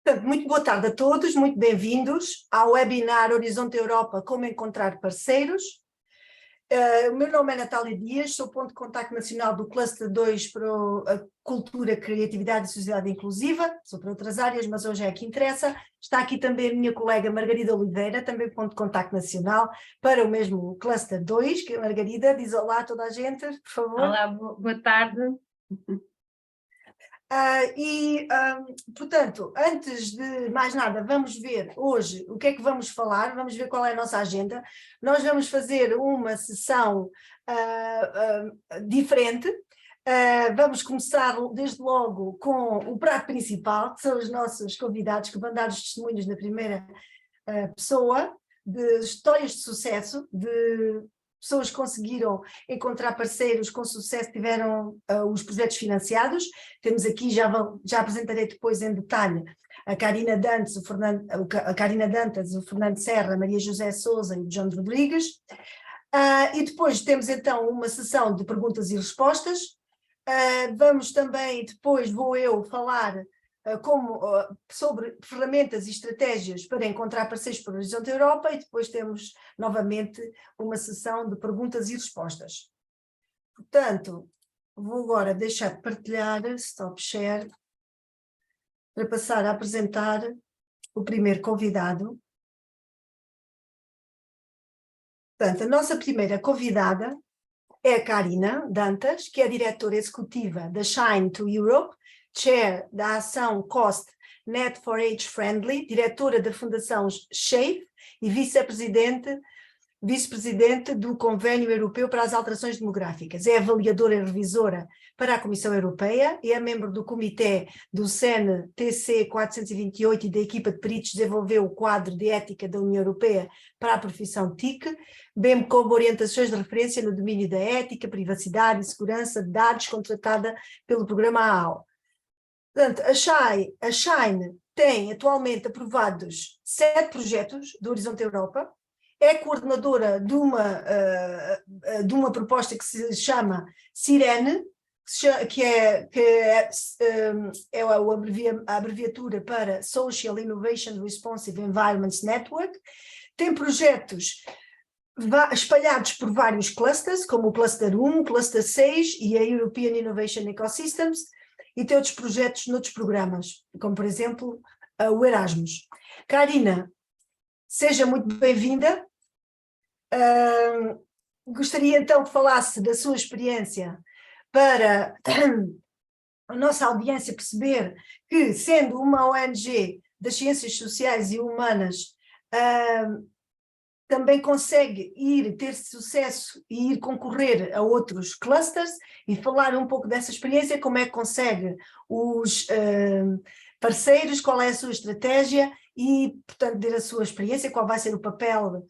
Portanto, muito boa tarde a todos, muito bem-vindos ao webinar Horizonte Europa, como encontrar parceiros. O meu nome é Natália Dias, sou ponto de contacto nacional do Cluster 2 para a Cultura, Criatividade e Sociedade Inclusiva, sou para outras áreas, mas hoje é a que interessa. Está aqui também a minha colega Margarida Oliveira, também ponto de contacto nacional para o mesmo Cluster 2, que Margarida diz olá a toda a gente, por favor. Olá, boa tarde. Portanto, antes de mais nada, vamos ver hoje o que é que vamos falar, vamos ver qual é a nossa agenda. Nós vamos fazer uma sessão diferente. Vamos começar desde logo com o prato principal, que são os nossos convidados que vão dar os testemunhos na primeira pessoa, de histórias de sucesso, de pessoas que conseguiram encontrar parceiros com sucesso, tiveram os projetos financiados. Temos aqui, já apresentarei depois em detalhe, a Carina Dantas, o Fernando Serra, a Maria José Souza e o João Rodrigues. E depois temos então uma sessão de perguntas e respostas. Vamos também, depois vou eu falar sobre ferramentas e estratégias para encontrar parceiros para o Horizonte Europa, e depois temos novamente uma sessão de perguntas e respostas. Portanto, vou agora deixar de partilhar, stop share, para passar a apresentar o primeiro convidado. Portanto, a nossa primeira convidada é a Carina Dantas, que é a diretora executiva da Shine to Europe, Chair da ação Cost Net for Age Friendly, diretora da Fundação SHAPE e vice-presidente do Convênio Europeu para as Alterações Demográficas. É avaliadora e revisora para a Comissão Europeia, é membro do comitê do CEN-TC 428 e da equipa de peritos que desenvolveu o quadro de ética da União Europeia para a profissão TIC, bem como orientações de referência no domínio da ética, privacidade e segurança de dados contratada pelo programa AAO. Portanto, a Shine tem atualmente aprovados 7 projetos do Horizonte Europa, é coordenadora de uma proposta que se chama Sirene, que é a abreviatura para Social Innovation Responsive Environments Network. Tem projetos espalhados por vários clusters, como o Cluster 1, o Cluster 6 e a European Innovation Ecosystems, e tem outros projetos noutros programas, como por exemplo o Erasmus. Carina, seja muito bem-vinda. Gostaria então que falasse da sua experiência para a nossa audiência perceber que, sendo uma ONG das ciências sociais e humanas, também consegue ter sucesso e ir concorrer a outros clusters, e falar um pouco dessa experiência, como é que consegue os parceiros, qual é a sua estratégia e, portanto, ter a sua experiência, qual vai ser o papel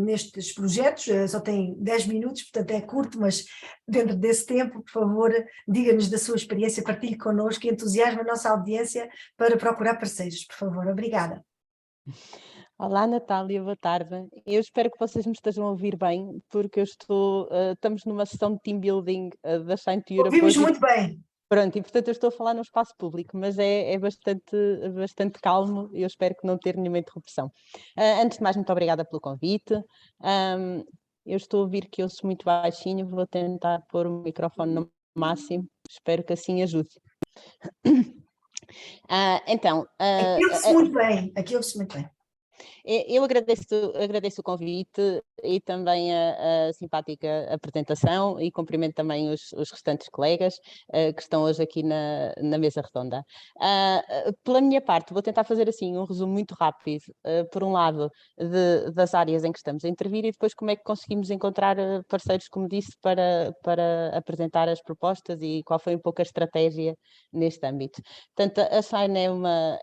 nestes projetos. Só tem 10 minutos, portanto é curto, mas dentro desse tempo, por favor, diga-nos da sua experiência, partilhe connosco e entusiasme a nossa audiência para procurar parceiros, por favor. Obrigada. Olá, Natália, boa tarde. Eu espero que vocês me estejam a ouvir bem, porque estamos numa sessão de team building da Shine to Europe. Ouvimos muito bem. Pronto, e portanto eu estou a falar num espaço público, mas é bastante calmo e eu espero que não ter nenhuma interrupção. Antes de mais, muito obrigada pelo convite. Eu estou a ouvir que eu sou muito baixinho, vou tentar pôr o microfone no máximo, espero que assim ajude. Aqui ouve-se muito bem, aqui ouve-se muito bem. Eu agradeço o convite e também a simpática apresentação, e cumprimento também os restantes colegas que estão hoje aqui na mesa redonda. Pela minha parte, vou tentar fazer assim um resumo muito rápido, por um lado, das áreas em que estamos a intervir, e depois como é que conseguimos encontrar parceiros, como disse, para apresentar as propostas e qual foi um pouco a estratégia neste âmbito. Portanto, a Shine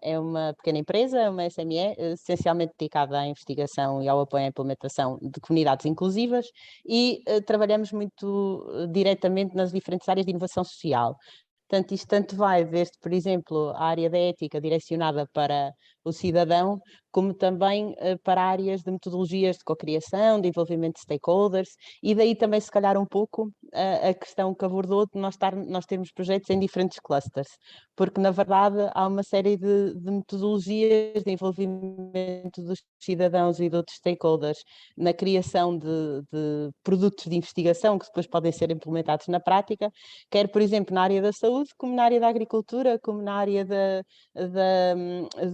é uma pequena empresa, uma SME, essencialmente dedicada à investigação e ao apoio à implementação de comunidades inclusivas, e trabalhamos muito diretamente nas diferentes áreas de inovação social. Portanto, isto tanto vai desde, por exemplo, a área da ética direcionada para o cidadão, como também para áreas de metodologias de cocriação, de envolvimento de stakeholders, e daí também se calhar um pouco a questão que abordou de nós termos projetos em diferentes clusters, porque na verdade há uma série de metodologias de envolvimento dos cidadãos e de outros stakeholders na criação de produtos de investigação que depois podem ser implementados na prática, quer por exemplo na área da saúde, como na área da agricultura, como na área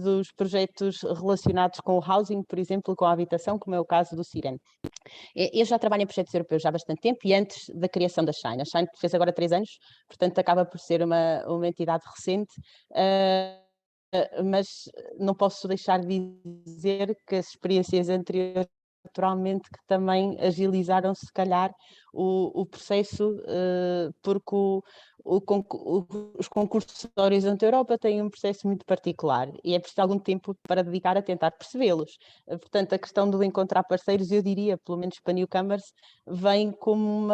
dos projetos relacionados com o housing, por exemplo, com a habitação, como é o caso do Siren. Eu já trabalho em projetos europeus já há bastante tempo e antes da criação da Shine. A Shine fez agora 3 anos, portanto acaba por ser uma entidade recente, mas não posso deixar de dizer que as experiências anteriores naturalmente que também agilizaram se calhar o processo, porque os concursos da Horizonte Europa têm um processo muito particular e é preciso algum tempo para dedicar a tentar percebê-los. Portanto, a questão do encontrar parceiros, eu diria, pelo menos para newcomers, vem como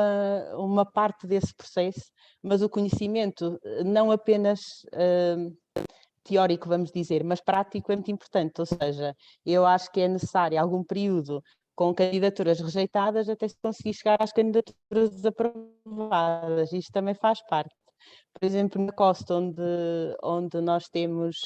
uma parte desse processo, mas o conhecimento não apenas teórico, vamos dizer, mas prático é muito importante, ou seja, eu acho que é necessário algum período com candidaturas rejeitadas até se conseguir chegar às candidaturas aprovadas, isto também faz parte. Por exemplo, na Costa, onde nós temos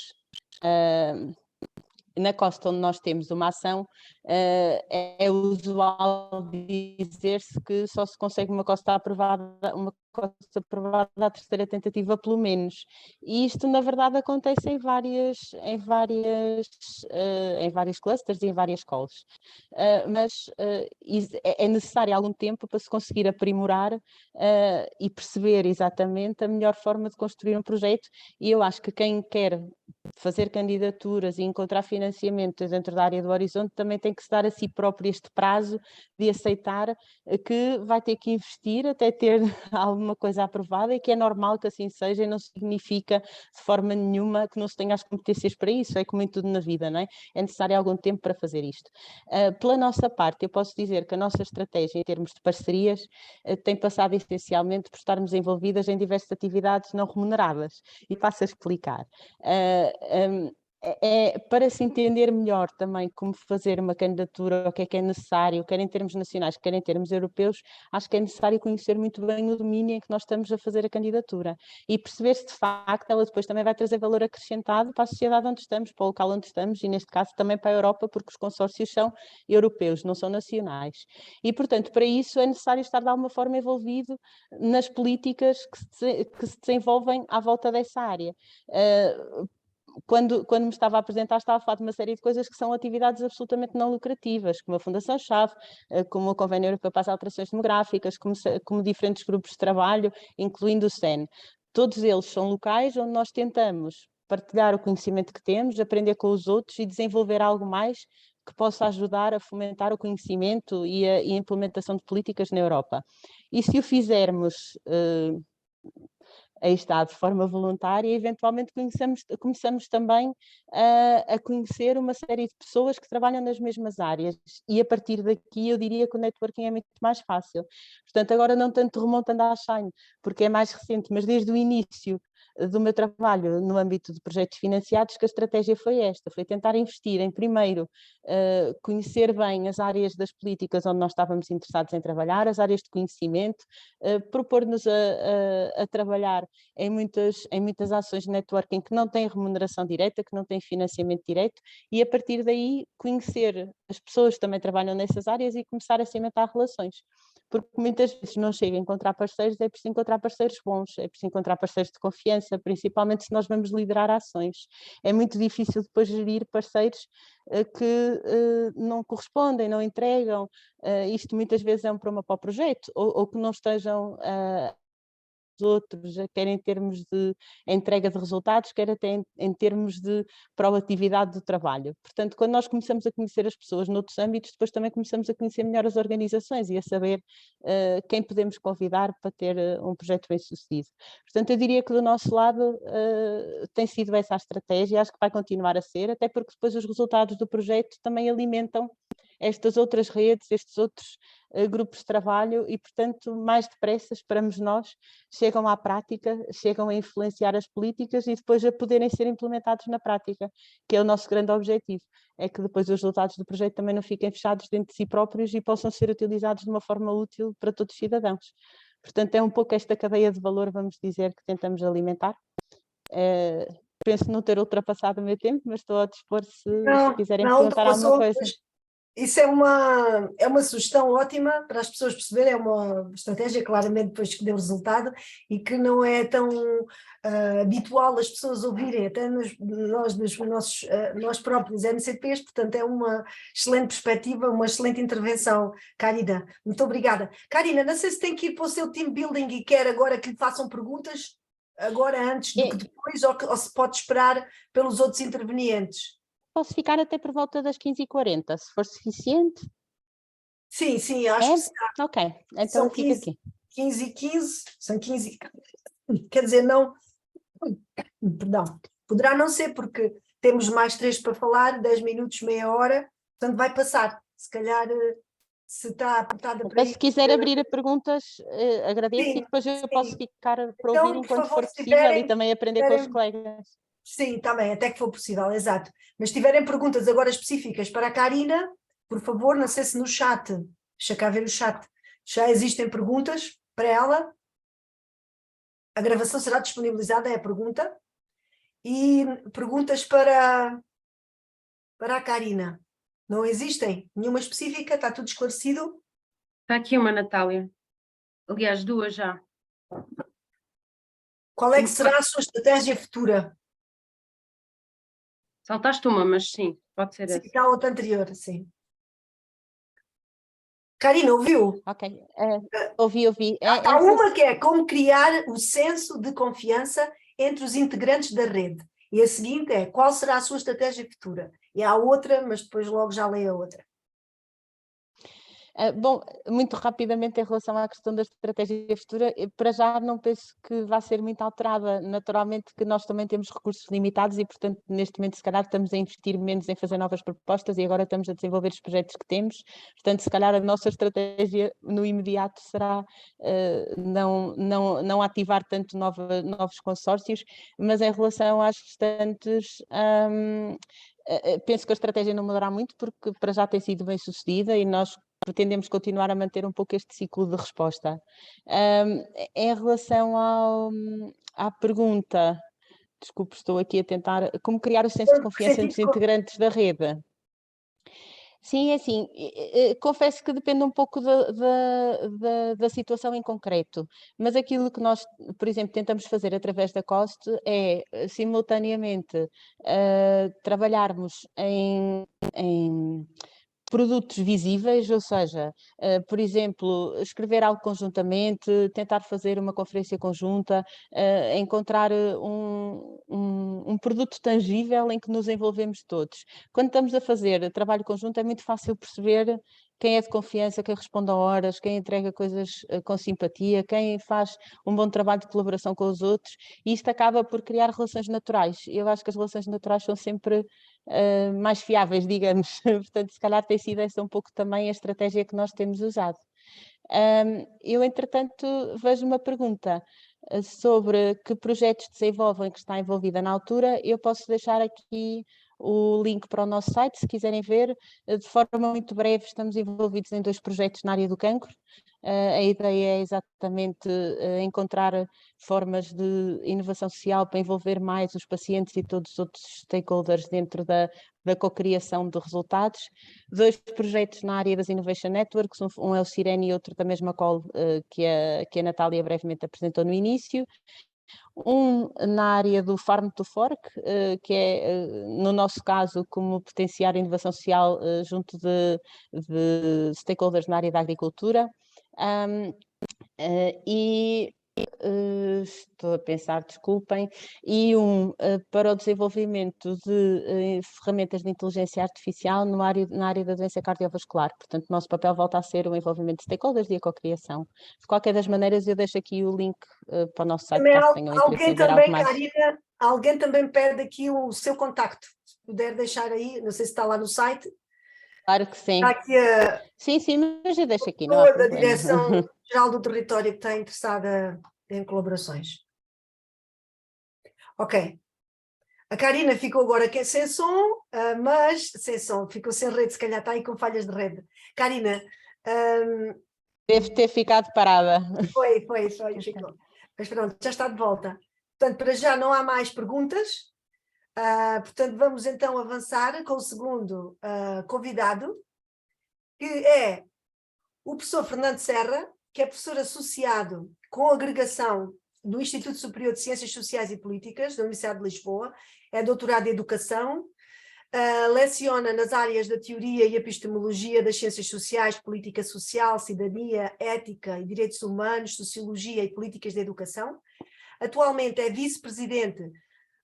uma ação, é usual dizer-se que só se consegue uma costa aprovada à terceira tentativa, pelo menos. E isto, na verdade, acontece em vários clusters e em várias calls. Mas é necessário algum tempo para se conseguir aprimorar e perceber exatamente a melhor forma de construir um projeto, e eu acho que quem quer fazer candidaturas e encontrar financiamento dentro da área do Horizonte também tem que se dar a si próprio este prazo de aceitar que vai ter que investir até ter alguma coisa aprovada, e que é normal que assim seja, e não significa de forma nenhuma que não se tenha as competências para isso, é como em tudo na vida, não é? É necessário algum tempo para fazer isto. Pela nossa parte, eu posso dizer que a nossa estratégia em termos de parcerias tem passado essencialmente por estarmos envolvidas em diversas atividades não remuneradas, e passo a explicar. Para se entender melhor também como fazer uma candidatura, o que é necessário, quer em termos nacionais, quer em termos europeus, acho que é necessário conhecer muito bem o domínio em que nós estamos a fazer a candidatura e perceber se de facto ela depois também vai trazer valor acrescentado para a sociedade onde estamos, para o local onde estamos, e neste caso também para a Europa, porque os consórcios são europeus, não são nacionais. E, portanto, para isso é necessário estar de alguma forma envolvido nas políticas que se desenvolvem à volta dessa área. Quando me estava a apresentar, estava a falar de uma série de coisas que são atividades absolutamente não lucrativas, como a Fundação-Chave, como o Convênio Europeu para as Alterações Demográficas, como diferentes grupos de trabalho, incluindo o SEN. Todos eles são locais onde nós tentamos partilhar o conhecimento que temos, aprender com os outros e desenvolver algo mais que possa ajudar a fomentar o conhecimento e a implementação de políticas na Europa. E se o fizermos aí está, de forma voluntária, e eventualmente começamos também a conhecer uma série de pessoas que trabalham nas mesmas áreas, e a partir daqui eu diria que o networking é muito mais fácil. Portanto, agora não tanto remontando à Shine, porque é mais recente, mas desde o início do meu trabalho no âmbito de projetos financiados, que a estratégia foi esta, foi tentar investir em, primeiro, conhecer bem as áreas das políticas onde nós estávamos interessados em trabalhar, as áreas de conhecimento, propor-nos a trabalhar em muitas ações de networking que não têm remuneração direta, que não têm financiamento direto, e a partir daí conhecer as pessoas que também trabalham nessas áreas e começar a cimentar relações. Porque muitas vezes não chega a encontrar parceiros, é preciso encontrar parceiros bons, é preciso encontrar parceiros de confiança, principalmente se nós vamos liderar ações. É muito difícil depois gerir parceiros que não correspondem, não entregam, isto muitas vezes é um problema para o projeto, ou que não estejam outros, quer em termos de entrega de resultados, quer até em termos de proatividade do trabalho. Portanto, quando nós começamos a conhecer as pessoas noutros âmbitos, depois também começamos a conhecer melhor as organizações e a saber quem podemos convidar para ter um projeto bem sucedido. Portanto, eu diria que do nosso lado tem sido essa a estratégia, acho que vai continuar a ser, até porque depois os resultados do projeto também alimentam estas outras redes, estes outros grupos de trabalho e, portanto, mais depressa, esperamos nós, chegam à prática, chegam a influenciar as políticas e depois a poderem ser implementados na prática, que é o nosso grande objetivo, é que depois os resultados do projeto também não fiquem fechados dentro de si próprios e possam ser utilizados de uma forma útil para todos os cidadãos. Portanto, é um pouco esta cadeia de valor, vamos dizer, que tentamos alimentar. Penso não ter ultrapassado o meu tempo, mas estou a dispor se quiserem perguntar alguma coisa. Isso é uma sugestão ótima para as pessoas perceberem, é uma estratégia claramente depois que deu resultado e que não é tão habitual as pessoas ouvirem, até nós próprios MCPs, portanto é uma excelente perspectiva, uma excelente intervenção, Karina, muito obrigada. Karina, não sei se tem que ir para o seu team building e quer agora que lhe façam perguntas, agora antes do que depois, ou se pode esperar pelos outros intervenientes. Posso ficar até por volta das 15h40, se for suficiente? Sim, acho que sim. Ok, então eu fico aqui. 15h15, são 15 quer dizer, não, perdão, poderá não ser porque temos mais 3 para falar, 10 minutos, meia hora, portanto vai passar, se calhar se está apertada para isso. Se quiser abrir a perguntas, agradeço e depois eu posso ficar para então, ouvir enquanto favor, for possível e também aprender com os colegas. Sim, também, até que for possível, exato. Mas se tiverem perguntas agora específicas para a Karina, por favor, não sei se no chat, deixa cá ver o chat, já existem perguntas para ela. A gravação será disponibilizada, é a pergunta. E perguntas para a Karina. Não existem? Nenhuma específica? Está tudo esclarecido? Está aqui uma, Natália. Aliás, 2 já. Qual é que será a sua estratégia futura? Saltaste uma, mas sim, pode ser essa. Sim, está a outra anterior, sim. Karina, ouviu? Ok, ouvi. Há uma que é como criar o senso de confiança entre os integrantes da rede. E a seguinte é, qual será a sua estratégia futura? E há outra, mas depois logo já leio a outra. Bom, muito rapidamente em relação à questão da estratégia futura, para já não penso que vá ser muito alterada. Naturalmente que nós também temos recursos limitados e, portanto, neste momento, se calhar, estamos a investir menos em fazer novas propostas e agora estamos a desenvolver os projetos que temos. Portanto, se calhar a nossa estratégia no imediato será não ativar tanto novos consórcios, mas em relação às restantes... penso que a estratégia não mudará muito porque para já tem sido bem sucedida e nós pretendemos continuar a manter um pouco este ciclo de resposta. Em relação à pergunta, desculpe, estou aqui a tentar, como criar o senso de confiança entre os integrantes da rede? Sim, é assim, confesso que depende um pouco da situação em concreto, mas aquilo que nós, por exemplo, tentamos fazer através da COST é, simultaneamente, trabalharmos em produtos visíveis, ou seja, por exemplo, escrever algo conjuntamente, tentar fazer uma conferência conjunta, encontrar um produto tangível em que nos envolvemos todos. Quando estamos a fazer trabalho conjunto é muito fácil perceber quem é de confiança, quem responde a horas, quem entrega coisas com simpatia, quem faz um bom trabalho de colaboração com os outros, e isto acaba por criar relações naturais. Eu acho que as relações naturais são sempre mais fiáveis, digamos. Portanto, se calhar tem sido essa um pouco também a estratégia que nós temos usado. Eu, entretanto, vejo uma pergunta sobre que projetos desenvolvem que está envolvida na altura. Eu posso deixar aqui o link para o nosso site, se quiserem ver. De forma muito breve, estamos envolvidos em 2 projetos na área do cancro. A ideia é exatamente encontrar formas de inovação social para envolver mais os pacientes e todos os outros stakeholders dentro da cocriação de resultados. 2 projetos na área das Innovation Networks, um é o Sirene e outro da mesma call que a Natália brevemente apresentou no início. Um na área do Farm to Fork, que é, no nosso caso, como potenciar a inovação social junto de stakeholders na área da agricultura. Estou a pensar, desculpem, e para o desenvolvimento de ferramentas de inteligência artificial na área da doença cardiovascular. Portanto, o nosso papel volta a ser o envolvimento de stakeholders e a cocriação. De qualquer das maneiras, eu deixo aqui o link para o nosso site, caso tenham interesse em ver algo mais. Karina, alguém também pede aqui o seu contacto, se puder deixar aí, não sei se está lá no site, Claro que sim. Está aqui a Sim, mas eu deixo aqui, não há pessoa da problema. Direção-Geral do Território que está interessada em colaborações. Ok. A Karina ficou agora sem som, mas sem som, ficou sem rede, se calhar está aí com falhas de rede. Karina, Deve ter ficado parada. foi, ficou. Mas pronto, já está de volta. Portanto, para já não há mais perguntas. Portanto, vamos então avançar com o segundo convidado, que é o professor Fernando Serra, que é professor associado com agregação do Instituto Superior de Ciências Sociais e Políticas da Universidade de Lisboa, é doutorado em Educação, leciona nas áreas da Teoria e Epistemologia das Ciências Sociais, Política Social, Cidadania, Ética e Direitos Humanos, Sociologia e Políticas da Educação. Atualmente é vice-presidente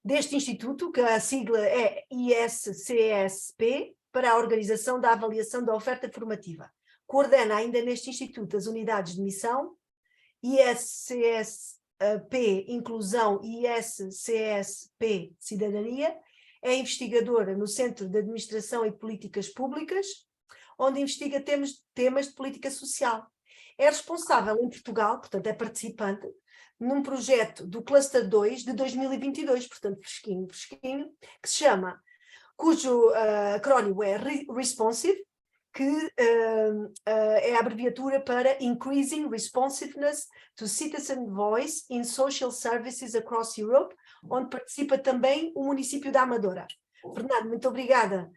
deste instituto, que a sigla é ISCSP, para a Organização da Avaliação da Oferta Formativa. Coordena ainda neste instituto as unidades de missão, ISCSP Inclusão e ISCSP Cidadania, é investigadora no Centro de Administração e Políticas Públicas, onde investiga temas de política social. É responsável em Portugal, portanto é participante, num projeto do Cluster 2 de 2022, portanto fresquinho, que se chama, cujo acrónimo é RESPONSIVE, que é a abreviatura para Increasing Responsiveness to Citizen Voice in Social Services Across Europe, onde participa também o município da Amadora. Fernando, muito obrigada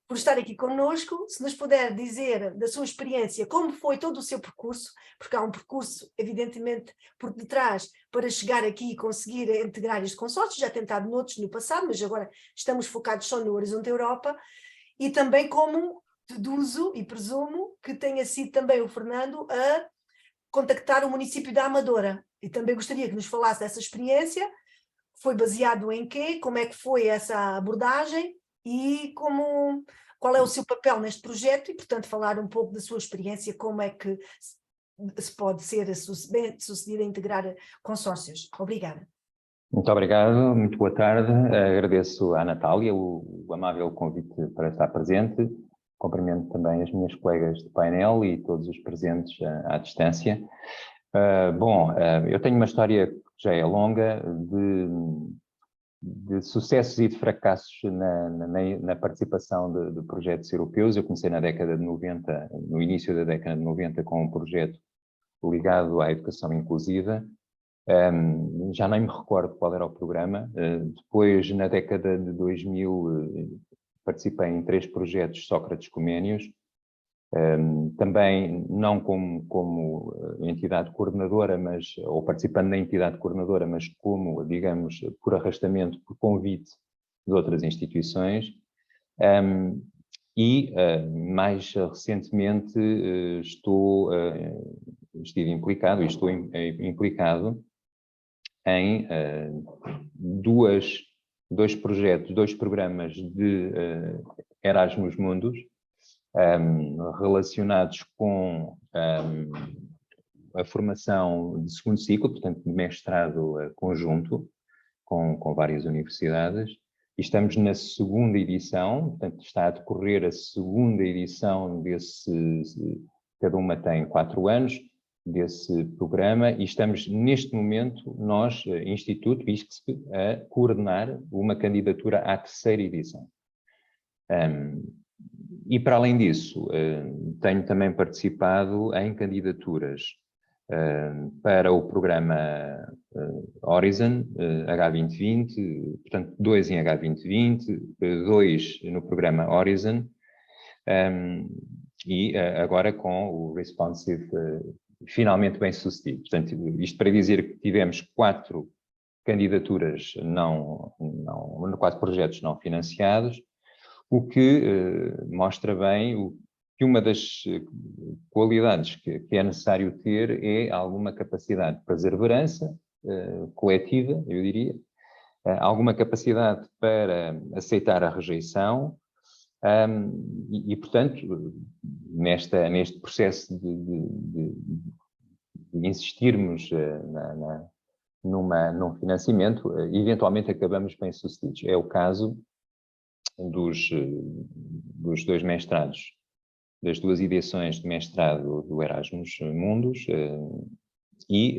por estar aqui connosco. Se nos puder dizer da sua experiência, como foi todo o seu percurso, porque há um percurso, evidentemente, por detrás para chegar aqui e conseguir integrar este consórcio, já tentado noutros no passado, mas agora estamos focados só no Horizonte Europa, e também como deduzo e presumo que tenha sido também o Fernando a contactar o município da Amadora. E também gostaria que nos falasse dessa experiência, foi baseado em quê, como é que foi essa abordagem e qual é o seu papel neste projeto e, portanto, falar um pouco da sua experiência, como é que se pode ser bem sucedido a integrar consórcios. Obrigada. Muito obrigado, muito boa tarde. Agradeço à Natália o amável convite para estar presente. Cumprimento também as minhas colegas de painel e todos os presentes à distância. Eu tenho uma história que já é longa de sucessos e de fracassos na participação de projetos europeus. Eu comecei na década de 90, no início da década de 90, com um projeto ligado à educação inclusiva. Já nem me recordo qual era o programa. Depois, na década de 2000, participei em 3 projetos Sócrates Comênios, também não como entidade coordenadora, ou participando na entidade coordenadora, mas como, digamos, por arrastamento, por convite de outras instituições. Mais recentemente estive implicado, e estou implicado em dois projetos, 2 programas de Erasmus Mundus, relacionados com a formação de segundo ciclo, portanto, de mestrado conjunto com várias universidades. E estamos na segunda edição, portanto, está a decorrer a segunda edição cada uma tem 4 anos, desse programa, e estamos neste momento, nós, Instituto ISCSP, a coordenar uma candidatura à 3ª edição. E para além disso, tenho também participado em candidaturas para o programa Horizon H2020, portanto 2 em H2020, 2 no programa Horizon, e agora com o Responsive finalmente bem sucedido. Portanto, isto para dizer que tivemos 4 candidaturas 4 projetos não financiados, o que mostra bem que uma das qualidades que é necessário ter é alguma capacidade de perseverança coletiva, eu diria, alguma capacidade para aceitar a rejeição, portanto, neste processo de insistirmos num financiamento, eventualmente acabamos bem-sucedidos. É o caso dos 2 mestrados das 2 edições de mestrado do Erasmus Mundus e,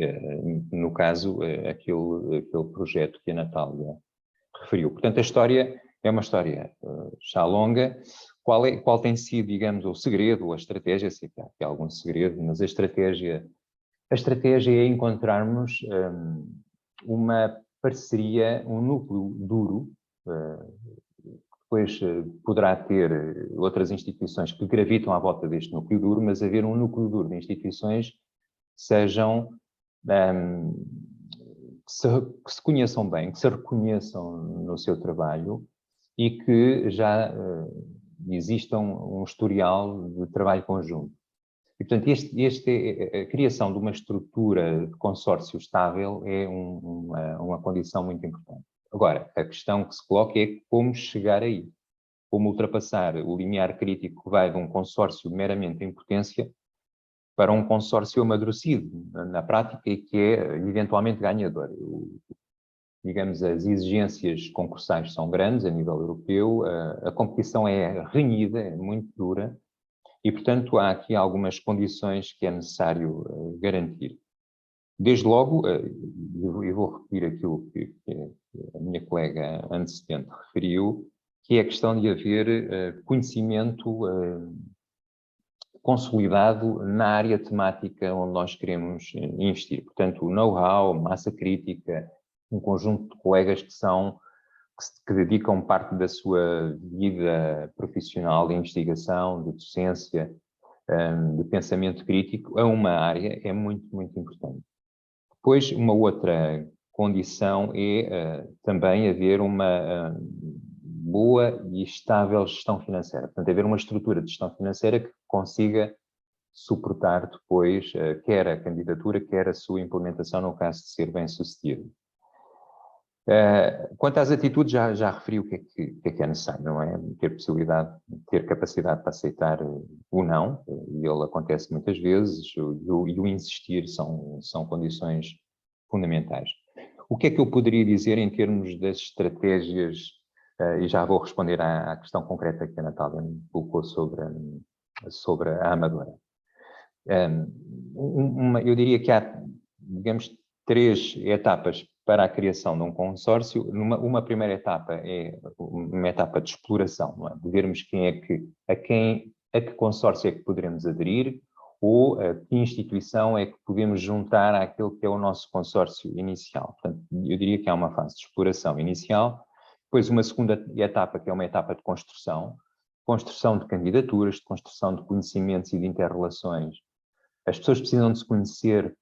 no caso, aquele projeto que a Natália referiu. Portanto, a história é uma história já longa. Qual tem sido, digamos, o segredo ou a estratégia? Sei que há algum segredo, mas a estratégia é encontrarmos uma parceria, um núcleo duro, depois poderá ter outras instituições que gravitam à volta deste núcleo duro, mas haver um núcleo duro de instituições que sejam, que se conheçam bem, que se reconheçam no seu trabalho e que já exista um historial de trabalho conjunto. E, portanto, a criação de uma estrutura de consórcio estável é uma condição muito importante. Agora, a questão que se coloca é como chegar aí, como ultrapassar o limiar crítico que vai de um consórcio meramente em potência para um consórcio amadurecido na prática e que é eventualmente ganhador. Digamos, as exigências concursais são grandes a nível europeu, a competição é renhida, é muito dura, e, portanto, há aqui algumas condições que é necessário garantir. Desde logo, eu vou repetir aquilo que a minha colega antecedente referiu, que é a questão de haver conhecimento consolidado na área temática onde nós queremos investir. Portanto, o know-how, massa crítica, um conjunto de colegas que dedicam parte da sua vida profissional de investigação, de docência, de pensamento crítico, a uma área é muito, muito importante. Depois, uma outra condição é também haver uma boa e estável gestão financeira. Portanto, haver uma estrutura de gestão financeira que consiga suportar depois quer a candidatura, quer a sua implementação no caso de ser bem-sucedido. Quanto às atitudes, já referi o que é necessário, não é? Ter possibilidade, ter capacidade para aceitar o não, e ele acontece muitas vezes, e o insistir são condições fundamentais. O que é que eu poderia dizer em termos das estratégias, e já vou responder à questão concreta que a Natália me colocou sobre a Amadora. Eu diria que há, digamos, 3 etapas para a criação de um consórcio. Uma primeira etapa é uma etapa de exploração, não é? De vermos a que consórcio é que poderemos aderir ou a que instituição é que podemos juntar àquele que é o nosso consórcio inicial. Portanto, eu diria que há uma fase de exploração inicial, depois uma segunda etapa que é uma etapa de construção de candidaturas, de construção de conhecimentos e de inter-relações. As pessoas precisam de se conhecer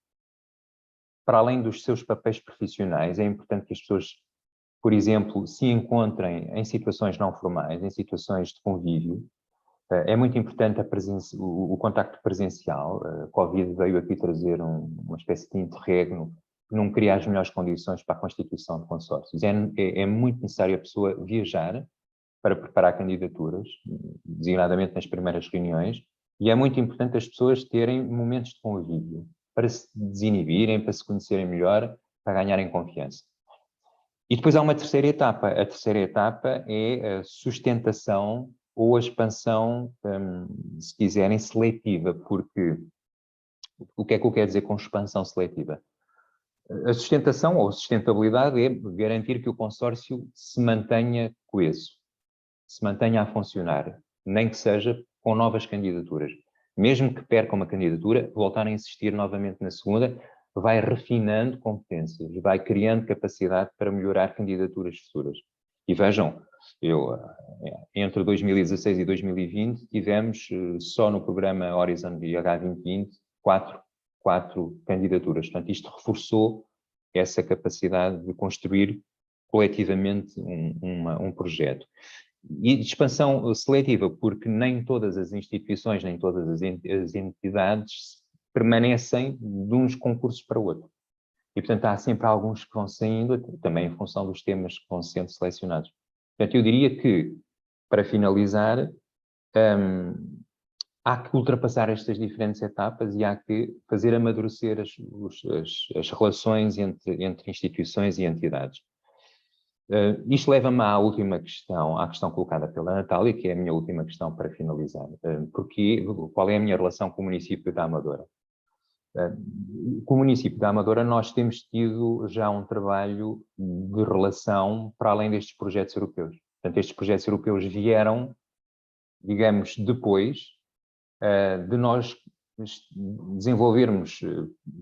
para além dos seus papéis profissionais. É importante que as pessoas, por exemplo, se encontrem em situações não formais, em situações de convívio. É muito importante o contacto presencial. A Covid veio aqui trazer uma espécie de interregno que não cria as melhores condições para a constituição de consórcios. É muito necessário a pessoa viajar para preparar candidaturas, designadamente nas primeiras reuniões, e é muito importante as pessoas terem momentos de convívio para se desinibirem, para se conhecerem melhor, para ganharem confiança. E depois há uma terceira etapa. A terceira etapa é a sustentação ou a expansão, se quiserem, seletiva, porque o que é que eu quero dizer com expansão seletiva? A sustentação ou sustentabilidade é garantir que o consórcio se mantenha coeso, se mantenha a funcionar, nem que seja com novas candidaturas. Mesmo que perca uma candidatura, voltar a insistir novamente na segunda, vai refinando competências, vai criando capacidade para melhorar candidaturas futuras. E vejam, entre 2016 e 2020 tivemos só no programa Horizon BH 2020 quatro candidaturas. Portanto, isto reforçou essa capacidade de construir coletivamente um projeto. E de expansão seletiva, porque nem todas as instituições, nem todas as entidades permanecem de uns concursos para outros. E, portanto, há sempre alguns que vão saindo, também em função dos temas que vão sendo selecionados. Portanto, eu diria que, para finalizar, há que ultrapassar estas diferentes etapas e há que fazer amadurecer as relações entre instituições e entidades. Isto leva-me à última questão, à questão colocada pela Natália, que é a minha última questão para finalizar. Qual é a minha relação com o município da Amadora? Com o município da Amadora nós temos tido já um trabalho de relação para além destes projetos europeus. Portanto, estes projetos europeus vieram, digamos, depois de nós desenvolvermos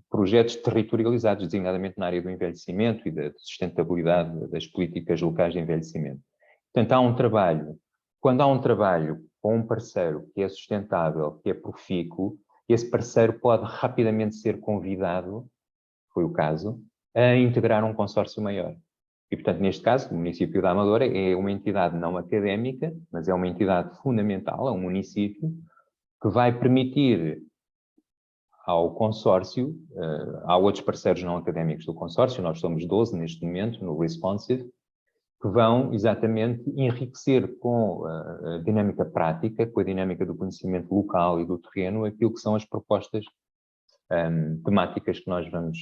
projetos territorializados, designadamente na área do envelhecimento e da sustentabilidade das políticas locais de envelhecimento. Portanto, quando há um trabalho com um parceiro que é sustentável, que é profícuo, esse parceiro pode rapidamente ser convidado, foi o caso, a integrar um consórcio maior. E, portanto, neste caso, o município da Amadora é uma entidade não académica, mas é uma entidade fundamental, é um município que vai permitir ao consórcio, há outros parceiros não académicos do consórcio, nós somos 12 neste momento, no Responsive, que vão exatamente enriquecer com a dinâmica prática, com a dinâmica do conhecimento local e do terreno, aquilo que são as propostas temáticas que nós vamos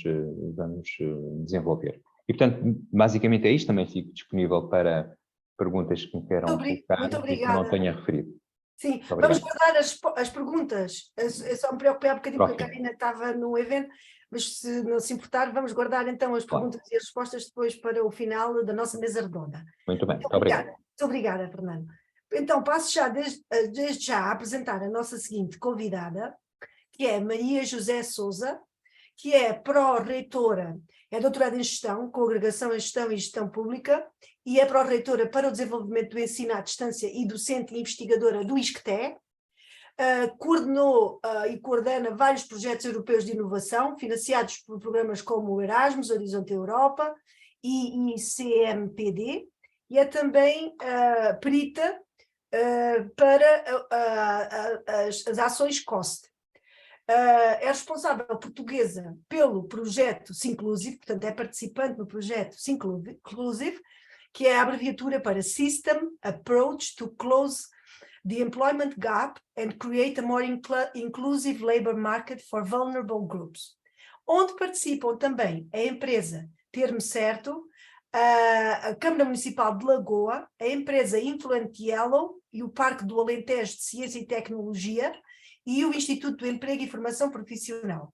desenvolver. E, portanto, basicamente é isto, também fico disponível para perguntas que me queiram colocar e que não tenha referido. Sim, vamos guardar as perguntas. Eu só me preocupei há bocadinho porque a Karina estava no evento, mas se não se importar, vamos guardar então as perguntas e as respostas depois para o final da nossa mesa redonda. Muito bem, muito obrigado. Muito obrigada, Fernando. Então, passo já desde já a apresentar a nossa seguinte convidada, que é Maria José Sousa, que é pró-reitora, é doutorada em Gestão, com agregação em Gestão e Gestão Pública, e é pró-reitora para o desenvolvimento do ensino à distância e docente e investigadora do ISCTE. Coordenou e coordena vários projetos europeus de inovação, financiados por programas como o Erasmus, Horizonte Europa e ICMPD, e é também perita para as ações COST. É responsável portuguesa pelo projeto Synclusive, portanto é participante no projeto Synclusive, que é a abreviatura para System Approach to Close the Employment Gap and Create a More Inclusive Labor Market for Vulnerable Groups, onde participam também a empresa Termo Certo, a Câmara Municipal de Lagoa, a empresa Influent Yellow e o Parque do Alentejo de Ciência e Tecnologia e o Instituto do Emprego e Formação Profissional.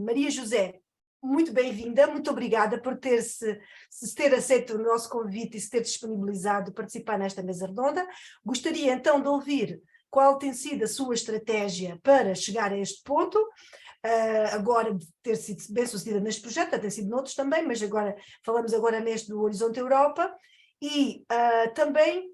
Maria José, muito bem-vinda, muito obrigada por ter aceito o nosso convite e se ter disponibilizado participar nesta mesa redonda. Gostaria então de ouvir qual tem sido a sua estratégia para chegar a este ponto, agora de ter sido bem-sucedida neste projeto, tem sido noutros também, mas falamos agora neste do Horizonte Europa, e também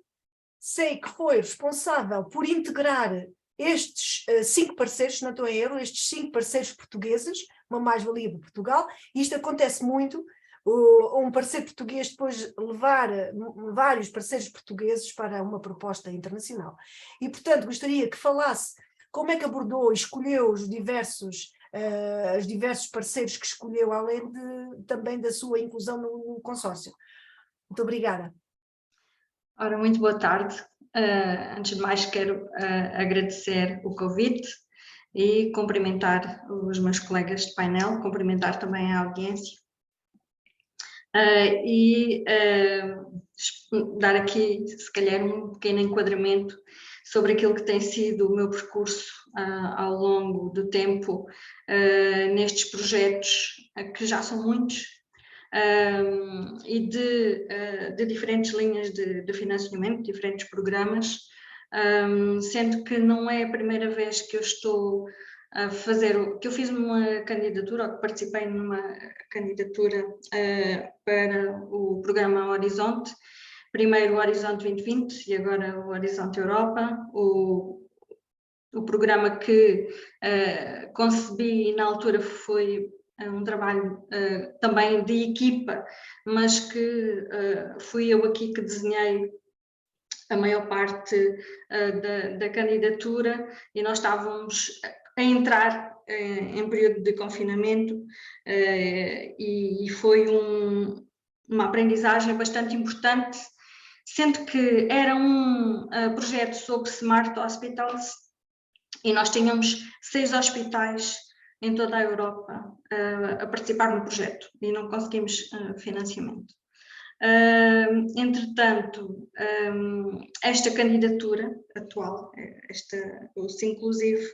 sei que foi responsável por integrar estes 5 parceiros, se não estou em erro, estes 5 parceiros portugueses, uma mais-valia de Portugal. Isto acontece muito, um parceiro português depois levar vários parceiros portugueses para uma proposta internacional. E, portanto, gostaria que falasse como é que abordou e escolheu os diversos parceiros que escolheu, além também da sua inclusão no consórcio. Muito obrigada. Ora, muito boa tarde. Antes de mais, quero agradecer o convite e cumprimentar os meus colegas de painel, cumprimentar também a audiência e dar aqui, se calhar, um pequeno enquadramento sobre aquilo que tem sido o meu percurso ao longo do tempo nestes projetos, que já são muitos, e de diferentes linhas de financiamento, diferentes programas, sendo que não é a primeira vez que eu estou a fazer, que eu fiz uma candidatura, ou que participei numa candidatura para o programa Horizonte, primeiro o Horizonte 2020 e agora o Horizonte Europa, o programa que concebi na altura foi um trabalho também de equipa, mas que fui eu aqui que desenhei a maior parte da candidatura, e nós estávamos a entrar em período de confinamento e foi uma aprendizagem bastante importante, sendo que era um projeto sobre Smart Hospitals e nós tínhamos 6 hospitais em toda a Europa a participar no projeto e não conseguimos financiamento. Entretanto, esta candidatura atual, o Sinclusive,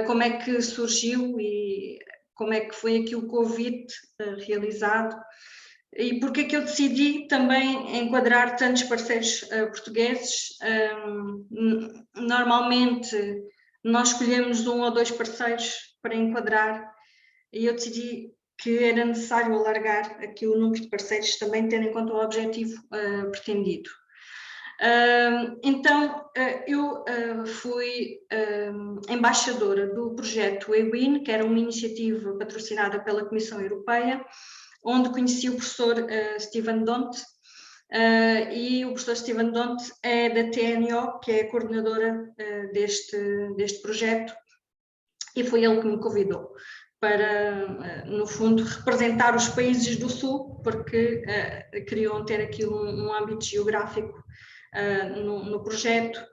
como é que surgiu e como é que foi aqui o convite realizado e porque é que eu decidi também enquadrar tantos parceiros portugueses. Normalmente nós escolhemos 1 ou 2 parceiros para enquadrar e eu decidi que era necessário alargar aqui o número de parceiros, também tendo em conta o objetivo pretendido. Então, eu fui embaixadora do projeto EWIN, que era uma iniciativa patrocinada pela Comissão Europeia, onde conheci o professor Steven Donte, e o professor Steven Donte é da TNO, que é a coordenadora deste projeto, e foi ele que me convidou para, no fundo, representar os países do Sul, porque queriam ter aqui um âmbito geográfico no projeto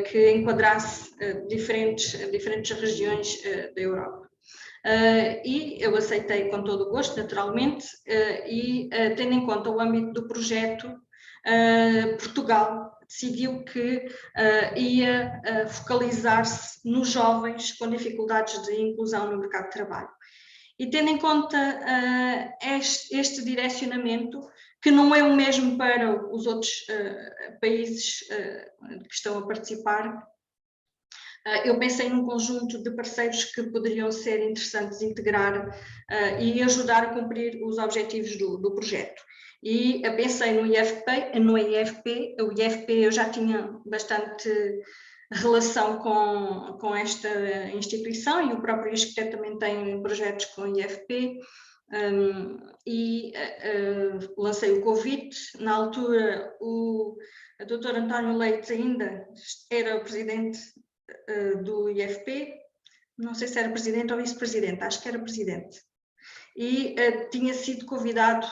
que enquadrasse diferentes regiões da Europa. E eu aceitei com todo o gosto, naturalmente, e tendo em conta o âmbito do projeto, Portugal decidiu que ia focalizar-se nos jovens com dificuldades de inclusão no mercado de trabalho. E tendo em conta este direcionamento, que não é o mesmo para os outros países que estão a participar, eu pensei num conjunto de parceiros que poderiam ser interessantes integrar e ajudar a cumprir os objetivos do projeto. E pensei no IFP. O IFP eu já tinha bastante relação com esta instituição e o próprio ISCTE também tem projetos com o IFP. Lancei o convite. Na altura, o Dr. António Leite ainda era o presidente do IFP, não sei se era presidente ou vice-presidente, acho que era presidente. E tinha sido convidado,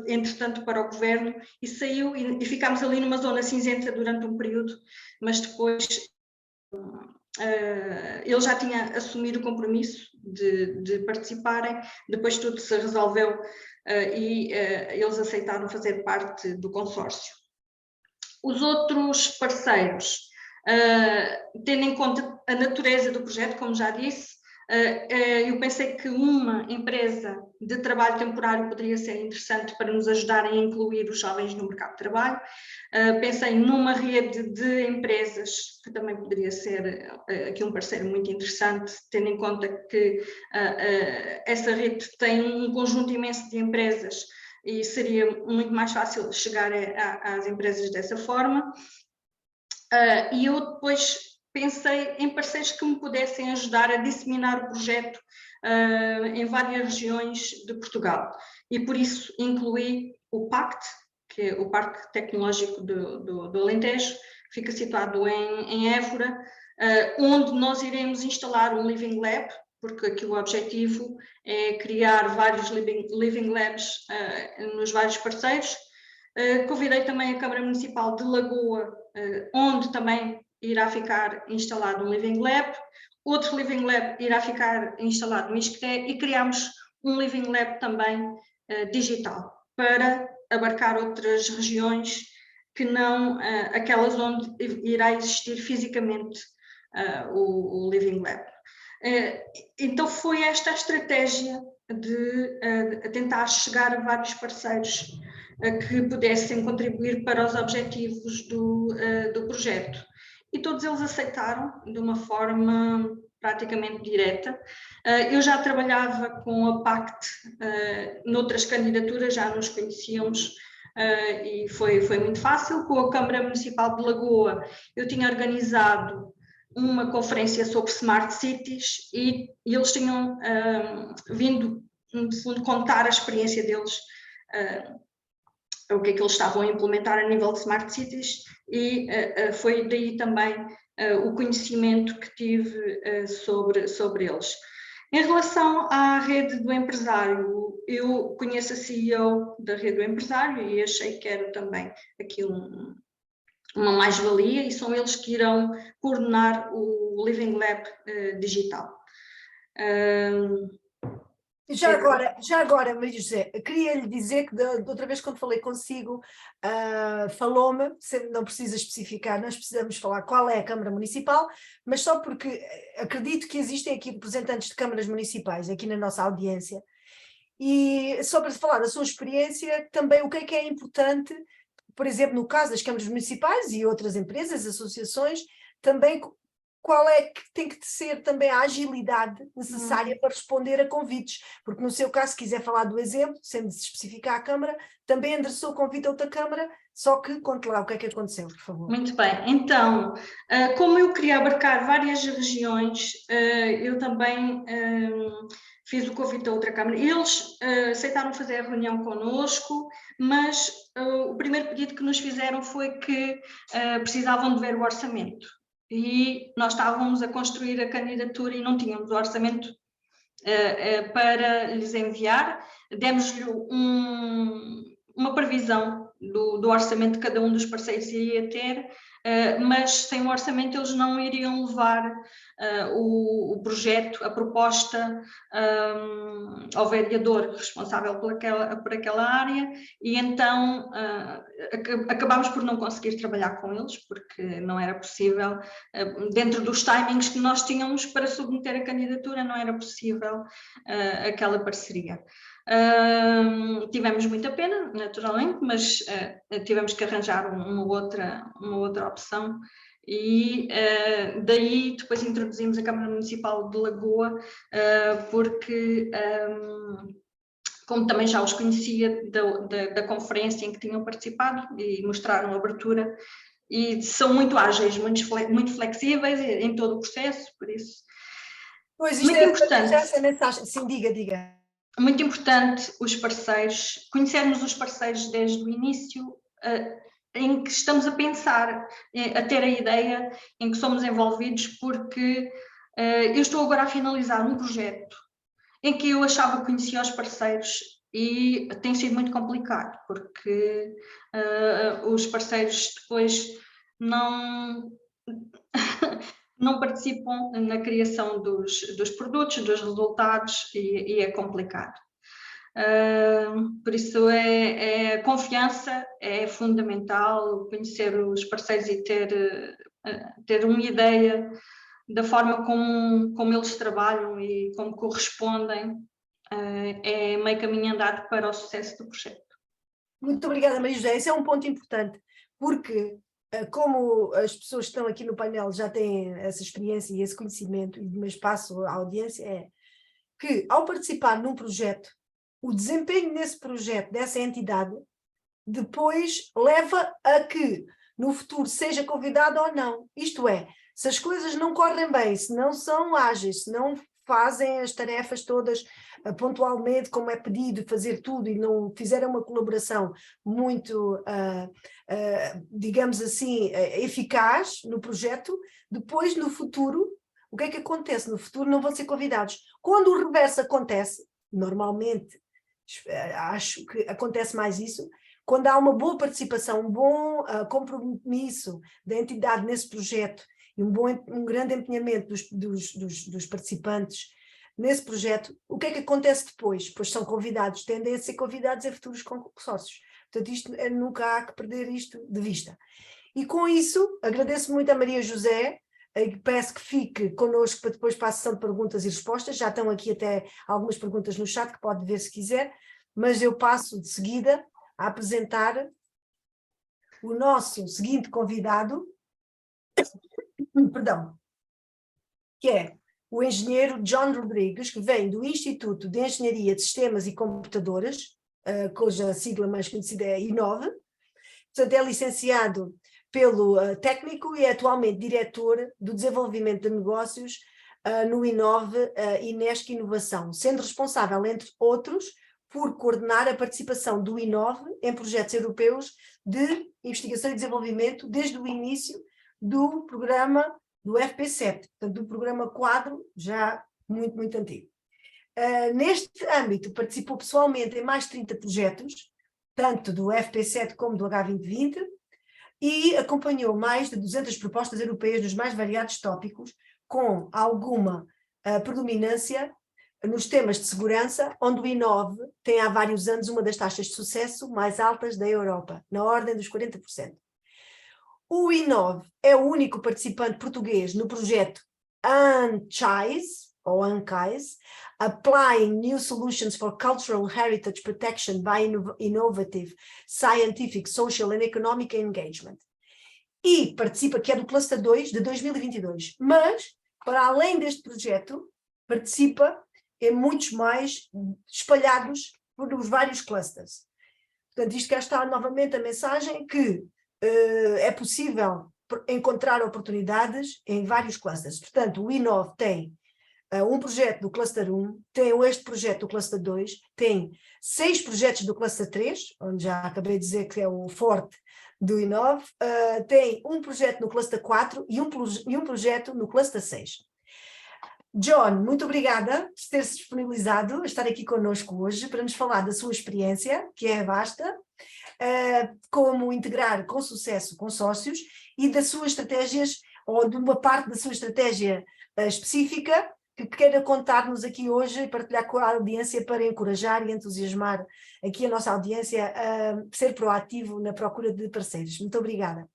entretanto, para o governo e saiu, e ficámos ali numa zona cinzenta durante um período, mas depois ele já tinha assumido o compromisso de participarem, depois tudo se resolveu e eles aceitaram fazer parte do consórcio. Os outros parceiros, tendo em conta a natureza do projeto, como já disse, eu pensei que uma empresa de trabalho temporário poderia ser interessante para nos ajudar a incluir os jovens no mercado de trabalho. Pensei numa rede de empresas, que também poderia ser aqui um parceiro muito interessante, tendo em conta que essa rede tem um conjunto imenso de empresas e seria muito mais fácil chegar às empresas dessa forma. E eu depois pensei em parceiros que me pudessem ajudar a disseminar o projeto em várias regiões de Portugal. E por isso incluí o PACT, que é o Parque Tecnológico do Alentejo, que fica situado em Évora, onde nós iremos instalar um Living Lab, porque aqui o objetivo é criar vários Living Labs nos vários parceiros. Convidei também a Câmara Municipal de Lagoa, onde também irá ficar instalado um Living Lab, outro Living Lab irá ficar instalado no ISCTE e criámos um Living Lab também digital, para abarcar outras regiões que não aquelas onde irá existir fisicamente o Living Lab. Então foi esta a estratégia de tentar chegar a vários parceiros que pudessem contribuir para os objetivos do projeto. E todos eles aceitaram de uma forma praticamente direta. Eu já trabalhava com a PACT noutras candidaturas, já nos conhecíamos e foi muito fácil. Com a Câmara Municipal de Lagoa, eu tinha organizado uma conferência sobre Smart Cities e eles tinham vindo, no fundo, contar a experiência deles, o que é que eles estavam a implementar a nível de Smart Cities, e foi daí também o conhecimento que tive sobre eles. Em relação à rede do empresário, eu conheço a CEO da rede do empresário e achei que era também aqui uma mais-valia, e são eles que irão coordenar o Living Lab digital. Já agora, Maria José, queria lhe dizer que da outra vez quando falei consigo, falou-me, não precisa especificar, nós precisamos falar qual é a Câmara Municipal, mas só porque acredito que existem aqui representantes de câmaras municipais aqui na nossa audiência, e só para falar da sua experiência, também o que é importante, por exemplo, no caso das câmaras municipais e outras empresas, associações, também qual é que tem que ser também a agilidade necessária para responder a convites, porque no seu caso, se quiser falar do exemplo, sem especificar a Câmara, também endereçou o convite a outra Câmara, só que conte lá o que é que aconteceu, por favor. Muito bem, então, como eu queria abarcar várias regiões, eu também fiz o convite a outra Câmara. Eles aceitaram fazer a reunião connosco, mas o primeiro pedido que nos fizeram foi que precisavam de ver o orçamento. E nós estávamos a construir a candidatura e não tínhamos o orçamento para lhes enviar. Demos-lhe uma previsão do orçamento que cada um dos parceiros iria ter, mas sem o orçamento eles não iriam levar o projeto, a proposta ao vereador responsável por aquela área, e então acabámos por não conseguir trabalhar com eles, porque não era possível, dentro dos timings que nós tínhamos para submeter a candidatura, não era possível aquela parceria. Tivemos muita pena, naturalmente, mas tivemos que arranjar uma outra opção, e daí depois introduzimos a Câmara Municipal de Lagoa, porque como também já os conhecia da conferência em que tinham participado e mostraram abertura, e são muito ágeis, muito flexíveis em todo o processo, por isso. Pois, isto muito importante. Essa mensagem. Sim, diga. Muito importante os parceiros, conhecermos os parceiros desde o início, em que estamos a pensar, a ter a ideia em que somos envolvidos, porque eu estou agora a finalizar um projeto em que eu achava que conhecia os parceiros e tem sido muito complicado, porque os parceiros depois não participam na criação dos produtos, dos resultados, e é complicado. Por isso a confiança é fundamental, conhecer os parceiros e ter uma ideia da forma como eles trabalham e como correspondem, é meio caminho andado para o sucesso do projeto. Muito obrigada, Maria José. Esse é um ponto importante, porque como as pessoas que estão aqui no painel já têm essa experiência e esse conhecimento, mas passo à audiência, é que ao participar num projeto, o desempenho nesse projeto, dessa entidade, depois leva a que no futuro seja convidado ou não. Isto é, se as coisas não correm bem, se não são ágeis, se não fazem as tarefas todas pontualmente, como é pedido, fazer tudo, e não fizerem uma colaboração muito, digamos assim, eficaz no projeto, depois no futuro, o que é que acontece? No futuro não vão ser convidados. Quando o reverso acontece, normalmente, acho que acontece mais isso, quando há uma boa participação, um bom compromisso da entidade nesse projeto, e um grande empenhamento dos participantes nesse projeto, o que é que acontece depois? Pois são convidados, tendem a ser convidados a futuros consórcios. Portanto, nunca há que perder isto de vista. E com isso, agradeço muito a Maria José, e peço que fique connosco para depois para a sessão de perguntas e respostas. Já estão aqui até algumas perguntas no chat que pode ver se quiser, mas eu passo de seguida a apresentar o nosso seguinte convidado, que é o engenheiro John Rodrigues, que vem do Instituto de Engenharia de Sistemas e Computadoras, cuja sigla mais conhecida é INOVE. Portanto, é licenciado pelo técnico e é atualmente diretor do desenvolvimento de negócios no INOVE Inesc Inovação, sendo responsável, entre outros, por coordenar a participação do INOVE em projetos europeus de investigação e desenvolvimento desde o início do programa do FP7, portanto, do programa quadro já muito, muito antigo. Neste âmbito, participou pessoalmente em mais de 30 projetos, tanto do FP7 como do H2020, e acompanhou mais de 200 propostas europeias nos mais variados tópicos, com alguma predominância nos temas de segurança, onde o Inove tem há vários anos uma das taxas de sucesso mais altas da Europa, na ordem dos 40%. O Inove é o único participante português no projeto ANCHISE, Applying New Solutions for Cultural Heritage Protection by Innovative Scientific, Social and Economic Engagement. E participa, que é do Cluster 2 de 2022, mas, para além deste projeto, participa em muitos mais espalhados por os vários clusters. Portanto, isto cá está novamente a mensagem que é possível encontrar oportunidades em vários clusters. Portanto, o Inove tem um projeto do Cluster 1, tem este projeto do Cluster 2, tem 6 projetos do Cluster 3, onde já acabei de dizer que é o forte do Inove, tem um projeto no Cluster 4 e um projeto no Cluster 6. John, muito obrigada por ter-se disponibilizado a estar aqui connosco hoje para nos falar da sua experiência, que é vasta, como integrar com sucesso consórcios e das suas estratégias, ou de uma parte da sua estratégia específica, que queira contar-nos aqui hoje e partilhar com a audiência para encorajar e entusiasmar aqui a nossa audiência a ser proativo na procura de parceiros. Muito obrigada.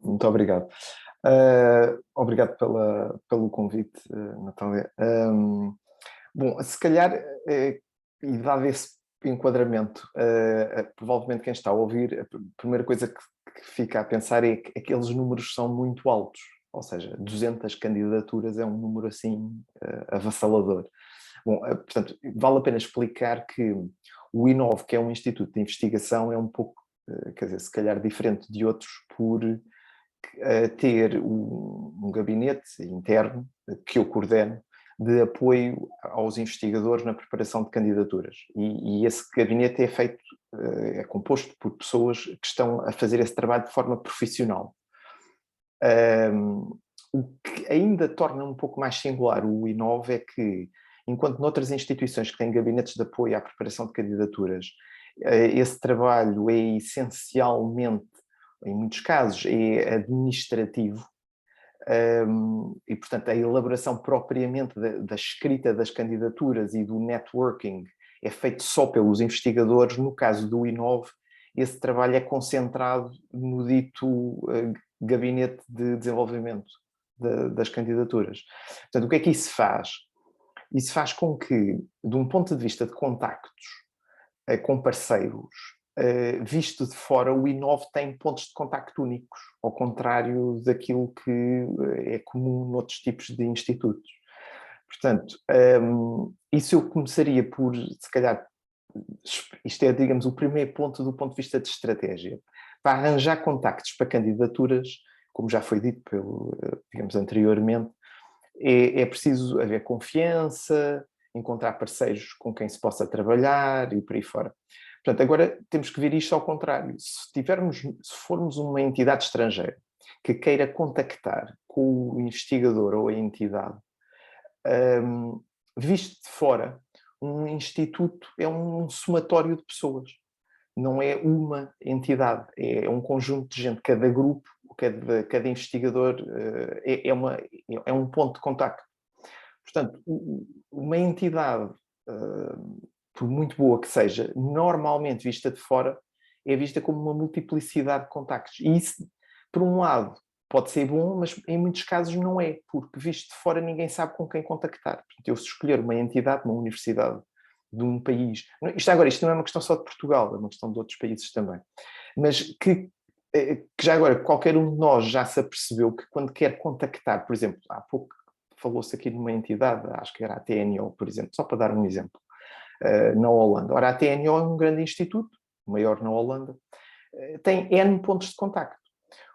Muito obrigado. Obrigado pelo convite, Natália. Bom, se calhar, e dado esse enquadramento, provavelmente quem está a ouvir, a primeira coisa que fica a pensar é que aqueles números são muito altos, ou seja, 200 candidaturas é um número assim avassalador. Bom, portanto, vale a pena explicar que o Inove, que é um instituto de investigação, é um pouco, quer dizer, se calhar diferente de outros por ter um gabinete interno que eu coordeno de apoio aos investigadores na preparação de candidaturas. E esse gabinete é feito, é composto por pessoas que estão a fazer esse trabalho de forma profissional. O que ainda torna um pouco mais singular o Inove é que, enquanto noutras instituições que têm gabinetes de apoio à preparação de candidaturas, esse trabalho é essencialmente, em muitos casos, é administrativo, e, portanto, a elaboração propriamente da escrita das candidaturas e do networking é feito só pelos investigadores. No caso do Inove, esse trabalho é concentrado no dito gabinete de desenvolvimento das candidaturas. Portanto, o que é que isso faz? Isso faz com que, de um ponto de vista de contactos com parceiros, visto de fora, o Inove tem pontos de contacto únicos, ao contrário daquilo que é comum noutros tipos de institutos. Portanto, isso eu começaria por, se calhar, isto é, digamos, o primeiro ponto do ponto de vista de estratégia. Para arranjar contactos para candidaturas, como já foi dito digamos, anteriormente, é preciso haver confiança, encontrar parceiros com quem se possa trabalhar e por aí fora. Portanto, agora temos que ver isto ao contrário. Se formos uma entidade estrangeira que queira contactar com o investigador ou a entidade, visto de fora, um instituto é um somatório de pessoas. Não é uma entidade, é um conjunto de gente. Cada grupo, cada investigador é um ponto de contacto. Portanto, uma entidade, por muito boa que seja, normalmente vista de fora, é vista como uma multiplicidade de contactos. E isso, por um lado, pode ser bom, mas em muitos casos não é, porque visto de fora ninguém sabe com quem contactar. Portanto, eu, se escolher uma entidade, uma universidade de um país... Isto não é uma questão só de Portugal, é uma questão de outros países também. Mas que já agora qualquer um de nós já se apercebeu que quando quer contactar, por exemplo, há pouco falou-se aqui de uma entidade, acho que era a TNO, por exemplo, só para dar um exemplo, na Holanda. Ora, a TNO é um grande instituto, o maior na Holanda, tem N pontos de contacto.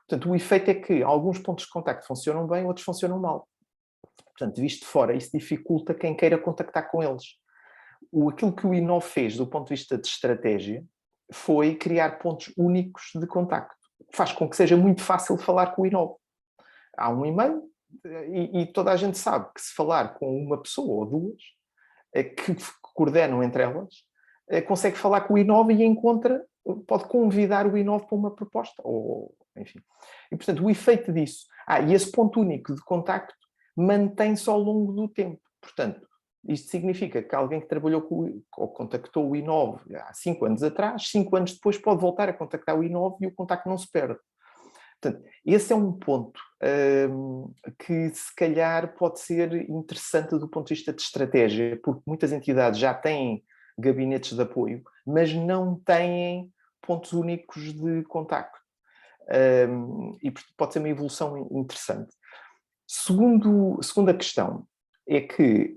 Portanto, o efeito é que alguns pontos de contacto funcionam bem, outros funcionam mal. Portanto, visto de fora, isso dificulta quem queira contactar com eles. Aquilo que o Inove fez, do ponto de vista de estratégia, foi criar pontos únicos de contacto. Faz com que seja muito fácil falar com o Inove. Há um e-mail e toda a gente sabe que se falar com uma pessoa ou duas, que coordenam entre elas, consegue falar com o Inove e pode convidar o Inove para uma proposta. Enfim. E, portanto, o efeito disso... e esse ponto único de contacto mantém-se ao longo do tempo. Portanto, Isto significa que alguém que trabalhou ou contactou o Inove há 5 anos atrás, 5 anos depois pode voltar a contactar o Inove e o contacto não se perde. Portanto, esse é um ponto que se calhar pode ser interessante do ponto de vista de estratégia, porque muitas entidades já têm gabinetes de apoio, mas não têm pontos únicos de contacto. E pode ser uma evolução interessante. Segunda questão é que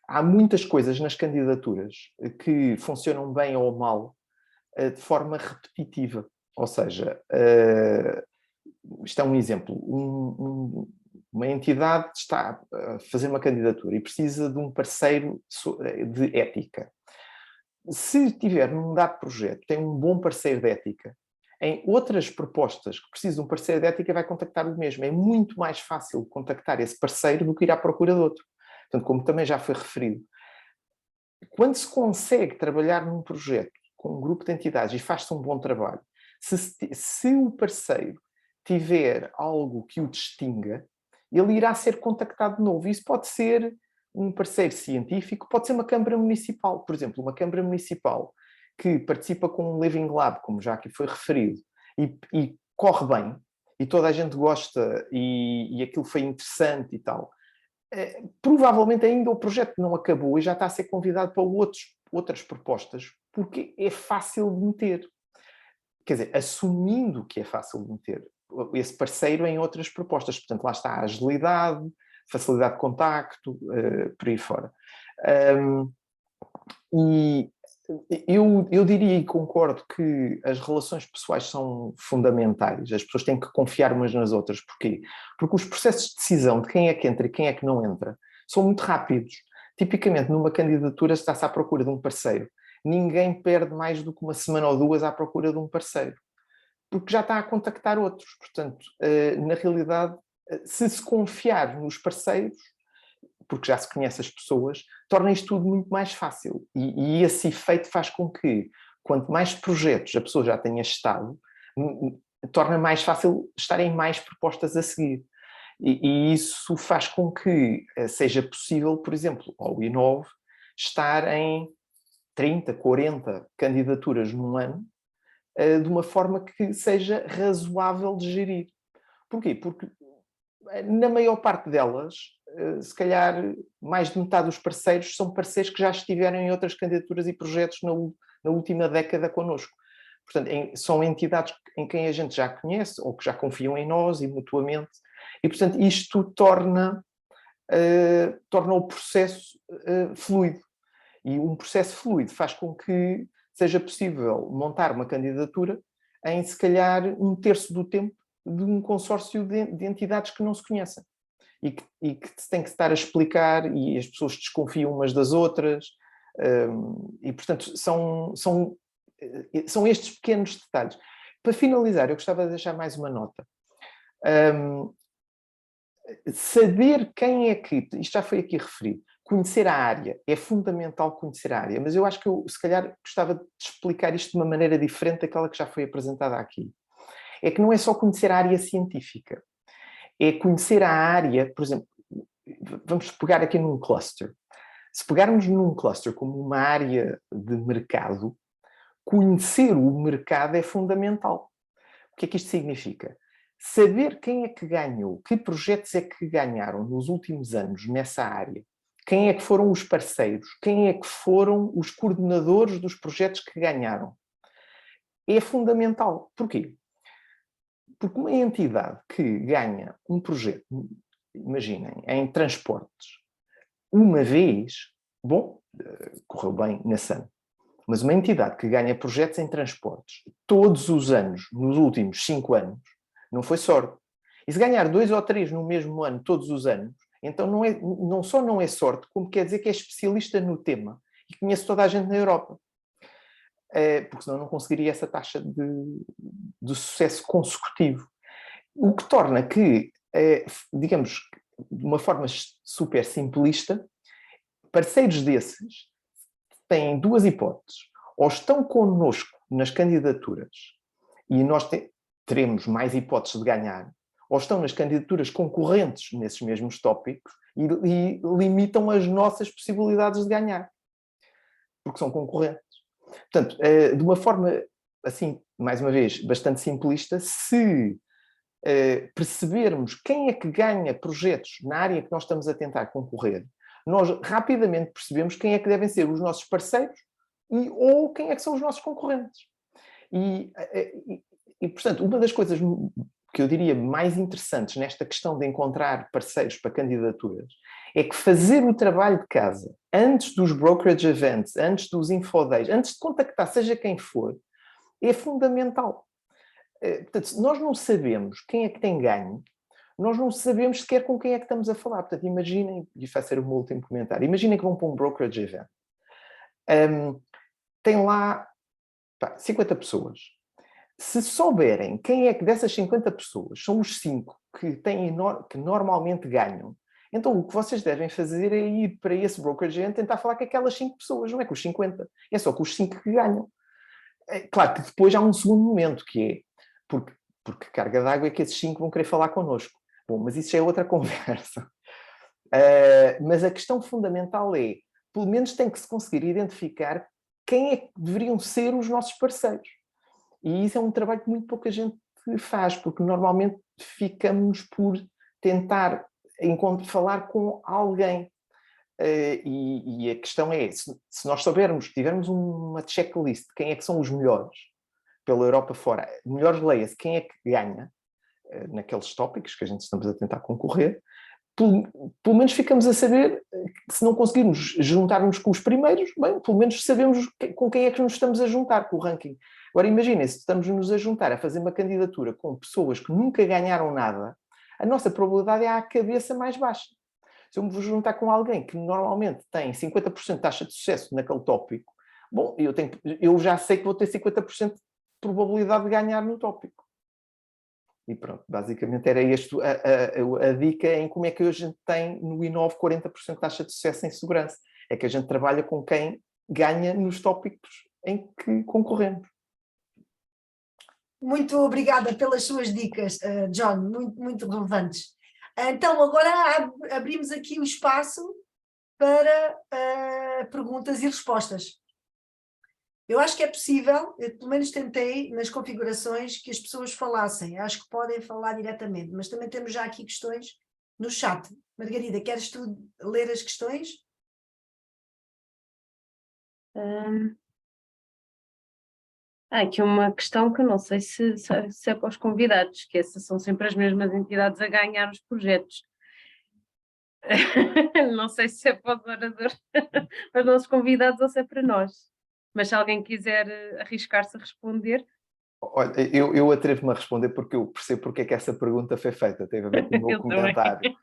há muitas coisas nas candidaturas que funcionam bem ou mal de forma repetitiva. Ou seja, isto é um exemplo. Uma entidade está a fazer uma candidatura e precisa de um parceiro de ética. Se tiver num dado projeto, tem um bom parceiro de ética, em outras propostas que precisam de um parceiro de ética, vai contactar o mesmo. É muito mais fácil contactar esse parceiro do que ir à procura de outro. Portanto, como também já foi referido, quando se consegue trabalhar num projeto com um grupo de entidades e faz-se um bom trabalho, se o parceiro tiver algo que o distinga, ele irá ser contactado de novo. Isso pode ser um parceiro científico, pode ser uma Câmara Municipal. Por exemplo, uma Câmara Municipal que participa com um Living Lab, como já aqui foi referido, e corre bem, e toda a gente gosta, e aquilo foi interessante e tal, provavelmente ainda o projeto não acabou e já está a ser convidado para outras propostas, porque é fácil de meter. Quer dizer, assumindo que é fácil de meter esse parceiro em outras propostas. Portanto, lá está a agilidade, facilidade de contacto, por aí fora. E eu diria e concordo que as relações pessoais são fundamentais. As pessoas têm que confiar umas nas outras. Porquê? Porque os processos de decisão de quem é que entra e quem é que não entra são muito rápidos. Tipicamente, numa candidatura, se está-se à procura de um parceiro, ninguém perde mais do que uma semana ou duas à procura de um parceiro, porque já está a contactar outros. Portanto, na realidade, se confiar nos parceiros, porque já se conhece as pessoas, torna isto tudo muito mais fácil. E esse efeito faz com que, quanto mais projetos a pessoa já tenha estado, torna mais fácil estarem mais propostas a seguir. E isso faz com que seja possível, por exemplo, ao Inove, estar em 30, 40 candidaturas num ano, de uma forma que seja razoável de gerir. Porquê? Porque na maior parte delas, se calhar mais de metade dos parceiros são parceiros que já estiveram em outras candidaturas e projetos na última década connosco. Portanto, são entidades em quem a gente já conhece ou que já confiam em nós e mutuamente. E, portanto, isto torna o processo fluido. E um processo fluido faz com que seja possível montar uma candidatura em, se calhar, 1/3 do tempo de um consórcio de entidades que não se conhecem e que se tem que estar a explicar e as pessoas desconfiam umas das outras e, portanto, são estes pequenos detalhes. Para finalizar, eu gostava de deixar mais uma nota. Saber quem é que, isto já foi aqui referido, conhecer a área, é fundamental conhecer a área, mas eu acho que eu, se calhar, gostava de explicar isto de uma maneira diferente daquela que já foi apresentada aqui. É que não é só conhecer a área científica, é conhecer a área, por exemplo, vamos pegar aqui num cluster. Se pegarmos num cluster como uma área de mercado, conhecer o mercado é fundamental. O que é que isto significa? Saber quem é que ganhou, que projetos é que ganharam nos últimos anos nessa área, quem é que foram os parceiros, quem é que foram os coordenadores dos projetos que ganharam, é fundamental. Porquê? Porque uma entidade que ganha um projeto, imaginem, em transportes, uma vez, bom, correu bem nesse ano, mas uma entidade que ganha projetos em transportes todos os anos, nos últimos 5 anos, não foi sorte. E se ganhar 2 ou 3 no mesmo ano, todos os anos, então não só não é sorte, como quer dizer que é especialista no tema e conhece toda a gente na Europa. Porque senão não conseguiria essa taxa de sucesso consecutivo. O que torna que, digamos, de uma forma super simplista, parceiros desses têm 2 hipóteses. Ou estão connosco nas candidaturas e nós teremos mais hipóteses de ganhar, ou estão nas candidaturas concorrentes nesses mesmos tópicos e limitam as nossas possibilidades de ganhar, porque são concorrentes. Portanto, de uma forma, assim, mais uma vez, bastante simplista, se percebermos quem é que ganha projetos na área que nós estamos a tentar concorrer, nós rapidamente percebemos quem é que devem ser os nossos parceiros ou quem é que são os nossos concorrentes. E, portanto, uma das coisas que eu diria mais interessantes nesta questão de encontrar parceiros para candidaturas é que fazer o trabalho de casa antes dos brokerage events, antes dos infodays, antes de contactar seja quem for, é fundamental. Portanto, se nós não sabemos quem é que tem ganho, nós não sabemos sequer com quem é que estamos a falar. Portanto, imaginem, e vai ser o meu último comentário, imaginem que vão para um brokerage event. Tem lá 50 pessoas. Se souberem quem é que dessas 50 pessoas são os 5 que normalmente ganham, então o que vocês devem fazer é ir para esse brokerage event tentar falar com aquelas 5 pessoas, não é com os 50. É só com os 5 que ganham. Claro que depois há um segundo momento, que é porque carga d'água é que esses 5 vão querer falar connosco. Bom, mas isso já é outra conversa. Mas a questão fundamental é, pelo menos tem que se conseguir identificar quem é que deveriam ser os nossos parceiros. E isso é um trabalho que muito pouca gente faz, porque normalmente ficamos por tentar falar com alguém. E a questão é, se nós tivermos uma checklist de quem é que são os melhores pela Europa fora, melhores leia-se quem é que ganha naqueles tópicos que a gente estamos a tentar concorrer, pelo menos ficamos a saber que se não conseguirmos juntar-nos com os primeiros, bem, pelo menos sabemos com quem é que nos estamos a juntar, com o ranking. Agora imaginem, se estamos-nos a juntar a fazer uma candidatura com pessoas que nunca ganharam nada, a nossa probabilidade é à cabeça mais baixa. Se eu me vou juntar com alguém que normalmente tem 50% de taxa de sucesso naquele tópico, bom, eu já sei que vou ter 50% de probabilidade de ganhar no tópico. E pronto, basicamente era isto a dica em como é que a gente tem no Inove 40% de taxa de sucesso em segurança. É que a gente trabalha com quem ganha nos tópicos em que concorremos. Muito obrigada pelas suas dicas, John, muito, muito relevantes. Então, agora abrimos aqui o espaço para perguntas e respostas. Eu acho que é possível, eu pelo menos tentei nas configurações que as pessoas falassem, acho que podem falar diretamente, mas também temos já aqui questões no chat. Margarida, queres tu ler as questões? Há aqui uma questão que eu não sei se é para os convidados, que essas são sempre as mesmas entidades a ganhar os projetos. Não sei se é para os oradores, para os nossos convidados ou se é para nós. Mas se alguém quiser arriscar-se a responder. Olha, eu atrevo-me a responder porque eu percebo porque é que essa pergunta foi feita, teve a ver com o meu comentário.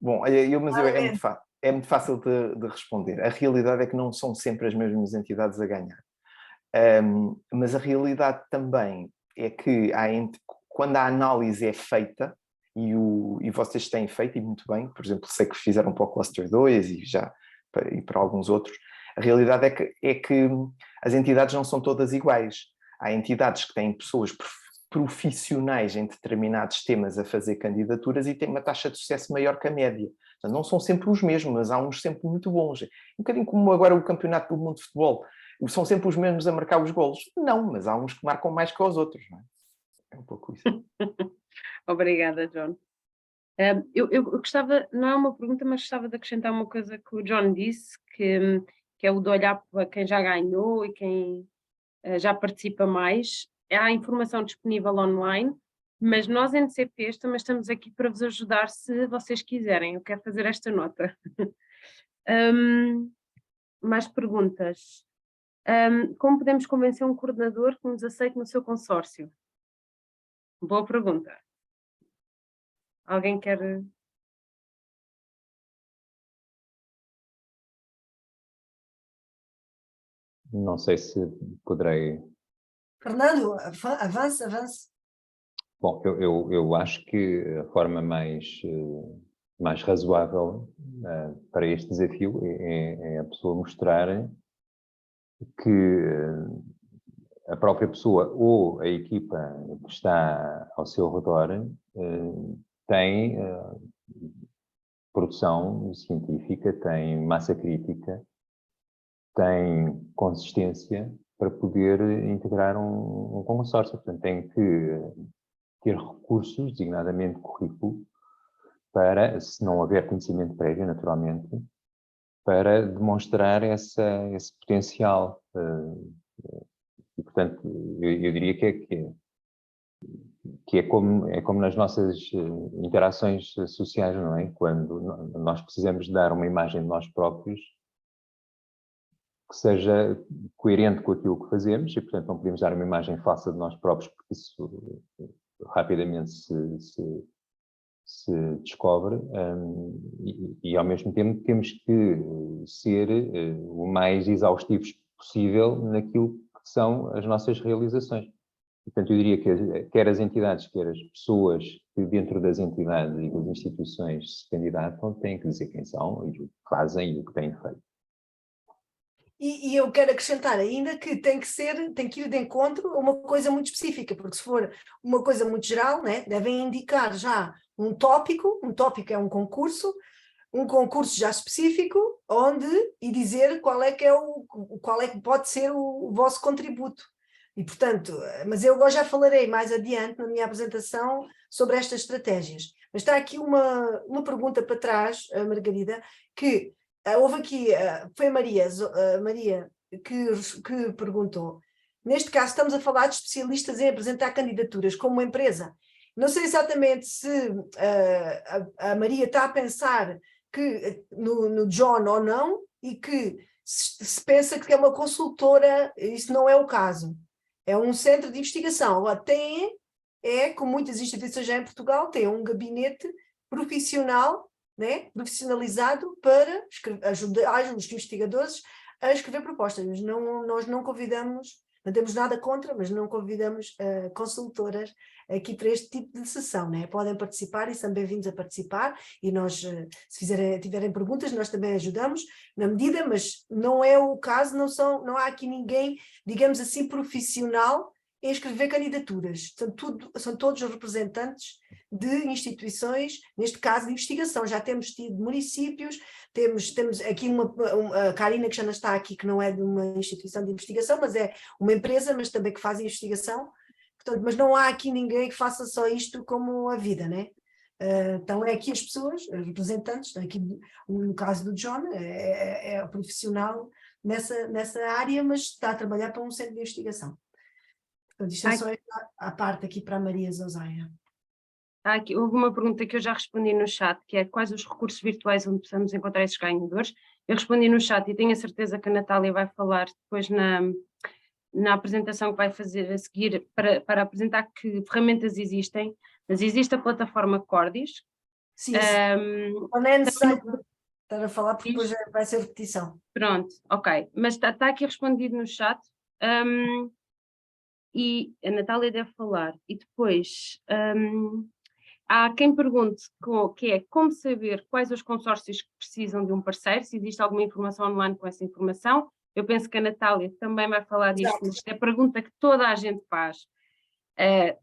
Bom, é muito fácil de responder. A realidade é que não são sempre as mesmas entidades a ganhar. Mas a realidade também é que quando a análise é feita, e vocês têm feito, e muito bem, por exemplo, sei que fizeram para o Cluster 2 e para alguns outros, a realidade é que as entidades não são todas iguais. Há entidades que têm pessoas profissionais em determinados temas a fazer candidaturas e têm uma taxa de sucesso maior que a média. Portanto, não são sempre os mesmos, mas há uns sempre muito bons. Um bocadinho como agora o Campeonato do Mundo de Futebol. São sempre os mesmos a marcar os golos? Não, mas há uns que marcam mais que os outros. Não é? É um pouco isso. Obrigada, John. Eu gostava, não é uma pergunta, mas gostava de acrescentar uma coisa que o John disse, que é o de olhar para quem já ganhou e quem já participa mais. Há informação disponível online, mas nós, NCPs, também estamos aqui para vos ajudar se vocês quiserem. Eu quero fazer esta nota. Mais perguntas. Como podemos convencer um coordenador que nos aceite no seu consórcio? Boa pergunta. Alguém quer... Não sei se poderei... Fernando, avance. Bom, eu acho que a forma mais razoável para este desafio é a pessoa mostrar que a própria pessoa ou a equipa que está ao seu redor tem produção científica, tem massa crítica, tem consistência para poder integrar um consórcio. Portanto, tem que ter recursos, designadamente currículo, para, se não houver conhecimento prévio, naturalmente, para demonstrar esse potencial. E, portanto, eu diria que é como nas nossas interações sociais, não é? Quando nós precisamos dar uma imagem de nós próprios que seja coerente com aquilo que fazemos e, portanto, não podemos dar uma imagem falsa de nós próprios, porque isso rapidamente se descobre, e ao mesmo tempo temos que ser o mais exaustivos possível naquilo que são as nossas realizações. Portanto, eu diria que quer as entidades, quer as pessoas que dentro das entidades e das instituições se candidatam têm que dizer quem são e o que fazem e o que têm feito. E eu quero acrescentar ainda que tem que ir de encontro a uma coisa muito específica, porque se for uma coisa muito geral, né, devem indicar já um tópico é um concurso já específico, e dizer qual é que pode ser o vosso contributo. E, portanto, mas eu já falarei mais adiante na minha apresentação sobre estas estratégias. Mas está aqui uma pergunta para trás, Margarida, que houve aqui, foi a Maria que perguntou. Neste caso, estamos a falar de especialistas em apresentar candidaturas como uma empresa. Não sei exatamente se a Maria está a pensar que no John ou não, e que se pensa que é uma consultora, isso não é o caso. É um centro de investigação. Agora, como muitas instituições já em Portugal, tem um gabinete profissional, né, profissionalizado para ajudar os investigadores a escrever propostas. Mas nós não convidamos, não temos nada contra, mas não convidamos consultoras aqui para este tipo de sessão, né? Podem participar e são bem-vindos a participar, e nós, se tiverem perguntas, nós também ajudamos na medida, mas não é o caso, não há aqui ninguém, digamos assim, profissional em escrever candidaturas. São todos representantes de instituições, neste caso de investigação. Já temos tido municípios, temos aqui a Karina, que já não está aqui, que não é de uma instituição de investigação, mas é uma empresa, mas também que faz investigação. Portanto, mas não há aqui ninguém que faça só isto como a vida, né? Então é aqui as pessoas, os representantes, aqui no caso do John, é profissional nessa área, mas está a trabalhar para um centro de investigação. Portanto, isto é só a parte aqui para a Maria Zosaia. Houve uma pergunta que eu já respondi no chat, que é quais os recursos virtuais onde possamos encontrar esses ganhadores. Eu respondi no chat e tenho a certeza que a Natália vai falar depois na apresentação que vai fazer a seguir para apresentar que ferramentas existem, mas existe a plataforma Cordis. Sim, não é necessário estar a falar porque depois vai ser repetição. Pronto, ok, mas está aqui respondido no chat. E a Natália deve falar, e depois há quem pergunte que é como saber quais os consórcios que precisam de um parceiro, se existe alguma informação online com essa informação. Eu penso que a Natália também vai falar disto, mas isto é a pergunta que toda a gente faz.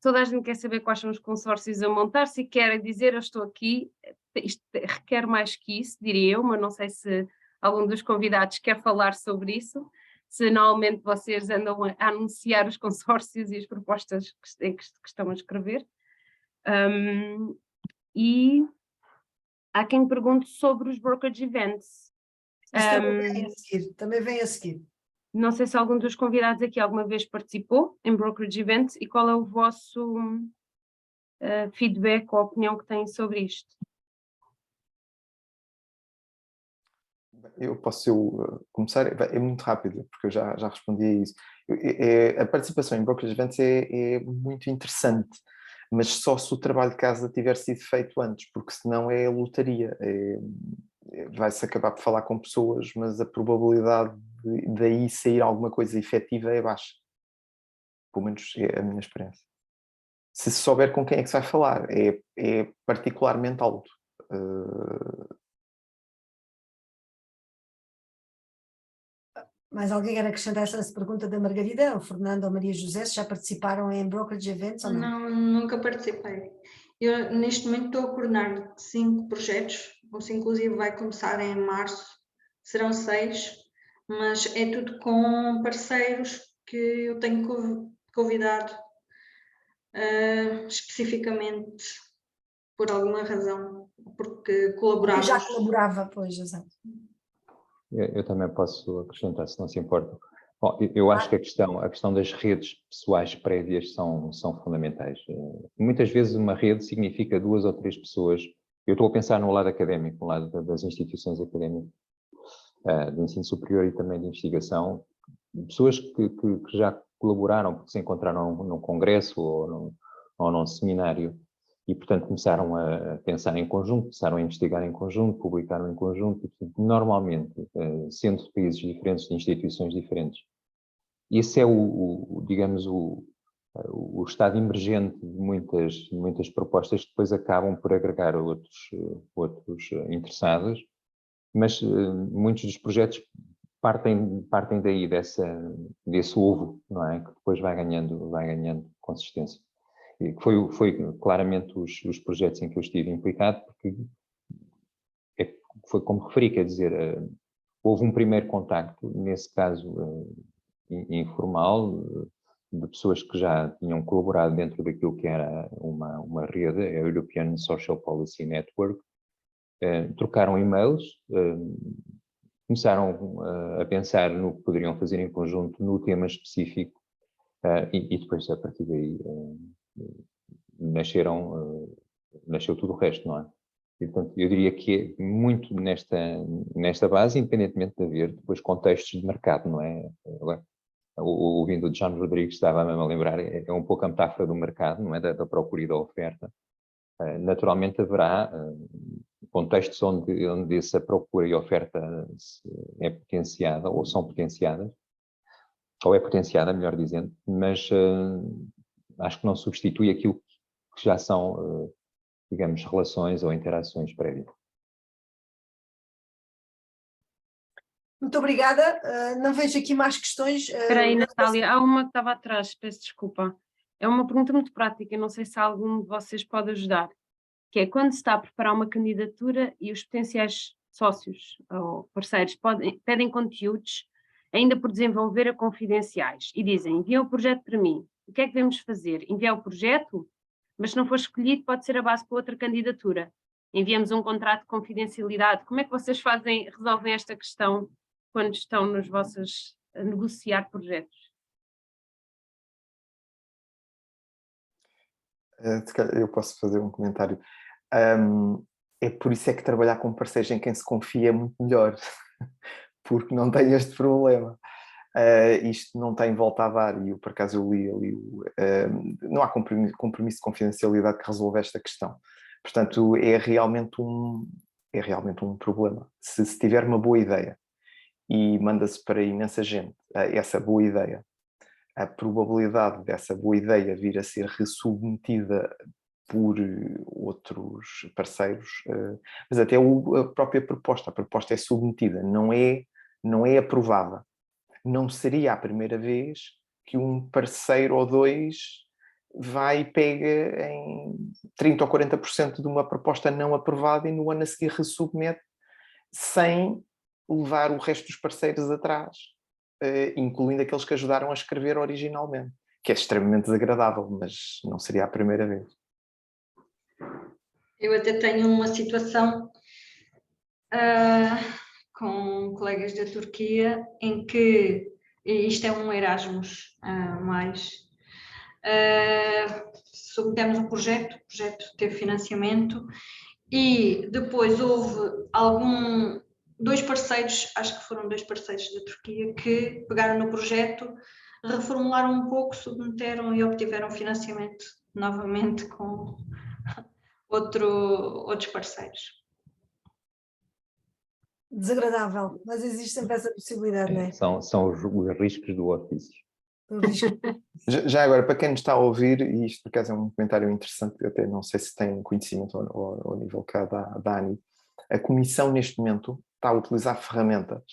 Toda a gente quer saber quais são os consórcios a montar, se querem dizer eu estou aqui, isto requer mais que isso, diria eu, mas não sei se algum dos convidados quer falar sobre isso. Se normalmente vocês andam a anunciar os consórcios e as propostas que estão a escrever. E há quem pergunte sobre os brokerage events. Também vem a seguir. Não sei se algum dos convidados aqui alguma vez participou em brokerage events e qual é o vosso feedback ou opinião que têm sobre isto. Eu posso começar, é muito rápido, porque eu já respondi a isso. A participação em brokerage events é muito interessante, mas só se o trabalho de casa tiver sido feito antes, porque senão é lotaria. Vai-se acabar por falar com pessoas, mas a probabilidade de daí sair alguma coisa efetiva é baixa. Pelo menos é a minha experiência. Se souber com quem é que se vai falar, é particularmente alto. Mais alguém quer acrescentar essa pergunta da Margarida, ou Fernando ou Maria José, se já participaram em brokerage events ou não? Não, nunca participei. Eu, neste momento, estou a coordenar 5 projetos, ou se inclusive vai começar em março, serão 6, mas é tudo com parceiros que eu tenho convidado especificamente por alguma razão, porque Eu colaboramos. já colaborava, pois, exato. Eu também posso acrescentar, se não se importa. Bom, eu acho que a questão das redes pessoais prévias são fundamentais. Muitas vezes uma rede significa 2 ou 3 pessoas. Eu estou a pensar no lado académico, no lado das instituições académicas, de ensino superior e também de investigação, pessoas que já colaboraram, porque se encontraram num congresso ou num seminário e, portanto, começaram a pensar em conjunto, começaram a investigar em conjunto, publicaram em conjunto, e, portanto, normalmente, sendo de países diferentes, de instituições diferentes. Esse é digamos, o estado emergente de muitas propostas que depois acabam por agregar outros interessados, mas muitos dos projetos partem daí, desse ovo, não é? Que depois vai ganhando consistência. E que foi claramente os projetos em que eu estive implicado, porque foi como referi, quer dizer, houve um primeiro contacto, nesse caso informal, de pessoas que já tinham colaborado dentro daquilo que era uma rede, a European Social Policy Network, trocaram e-mails, começaram a pensar no que poderiam fazer em conjunto no tema específico, e depois, a partir daí, nasceu tudo o resto, não é? E, portanto, eu diria que é muito nesta base, independentemente de haver depois contextos de mercado, não é? Ouvindo o John Rodrigues, estava-me a lembrar, é um pouco a metáfora do mercado, não é? Da procura e da oferta. Naturalmente haverá contextos onde essa procura e oferta é potenciada, ou são potenciadas, ou é potenciada, melhor dizendo, mas acho que não substitui aquilo que já são, digamos, relações ou interações prévias. Muito obrigada. Não vejo aqui mais questões. Espera aí, Natália, há uma que estava atrás, peço desculpa. É uma pergunta muito prática, não sei se algum de vocês pode ajudar, que é quando se está a preparar uma candidatura e os potenciais sócios ou parceiros pedem conteúdos ainda por desenvolver a confidenciais e dizem, envia o projeto para mim. O que é que devemos fazer? Enviar o projeto? Mas se não for escolhido, pode ser a base para outra candidatura. Enviamos um contrato de confidencialidade. Como é que vocês resolvem esta questão quando estão a negociar projetos? Eu posso fazer um comentário. É por isso é que trabalhar com parceiros em quem se confia é muito melhor, porque não tem este problema. Isto não tem volta a dar, e por acaso eu li ali, não há compromisso de confidencialidade que resolve esta questão. Portanto, é realmente um problema. Se tiver uma boa ideia e manda-se para imensa gente essa boa ideia, a probabilidade dessa boa ideia vir a ser ressubmetida por outros parceiros, mas até a própria proposta. A proposta é submetida, não é aprovada. Não seria a primeira vez que um parceiro ou dois vai e pega em 30% ou 40% de uma proposta não aprovada e no ano a seguir ressubmete sem levar o resto dos parceiros atrás, incluindo aqueles que ajudaram a escrever originalmente, que é extremamente desagradável, mas não seria a primeira vez. Eu até tenho uma situação com colegas da Turquia em que, e isto é um Erasmus submetemos um projeto, o projeto teve financiamento e depois houve dois parceiros, acho que foram 2 parceiros da Turquia, que pegaram no projeto, reformularam um pouco, submeteram e obtiveram financiamento novamente com outros parceiros. Desagradável, mas existe sempre essa possibilidade, não é? São os riscos do ofício. O risco. Já agora, para quem nos está a ouvir, e isto por acaso é um comentário interessante, eu até não sei se tem conhecimento ao nível cá da ANI, a Comissão neste momento está a utilizar ferramentas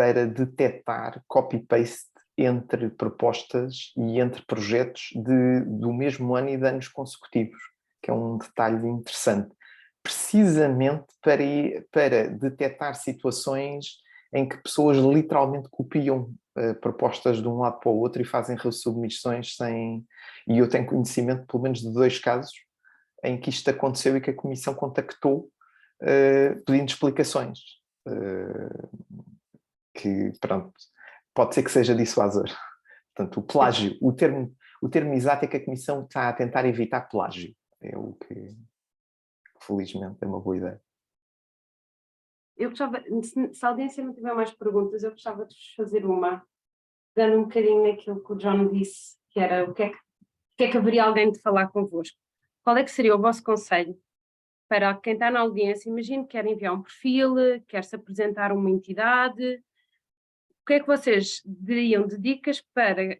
para detectar copy-paste entre propostas e entre projetos do mesmo ano e de anos consecutivos, que é um detalhe interessante, precisamente para detectar situações em que pessoas literalmente copiam propostas de um lado para o outro e fazem resubmissões sem... E eu tenho conhecimento, pelo menos, de 2 casos em que isto aconteceu e que a Comissão contactou pedindo explicações. Que, pronto, pode ser que seja dissuasor. Portanto, o plágio, o termo exato é que a Comissão está a tentar evitar plágio. É o que, felizmente, é uma boa ideia. Eu gostava, se a audiência não tiver mais perguntas, eu gostava de vos fazer uma, dando um bocadinho naquilo que o John disse, que era o que é que haveria alguém de falar convosco. Qual é que seria o vosso conselho para quem está na audiência? Imagino que quer enviar um perfil, quer se apresentar a uma entidade. O que é que vocês dariam de dicas para, o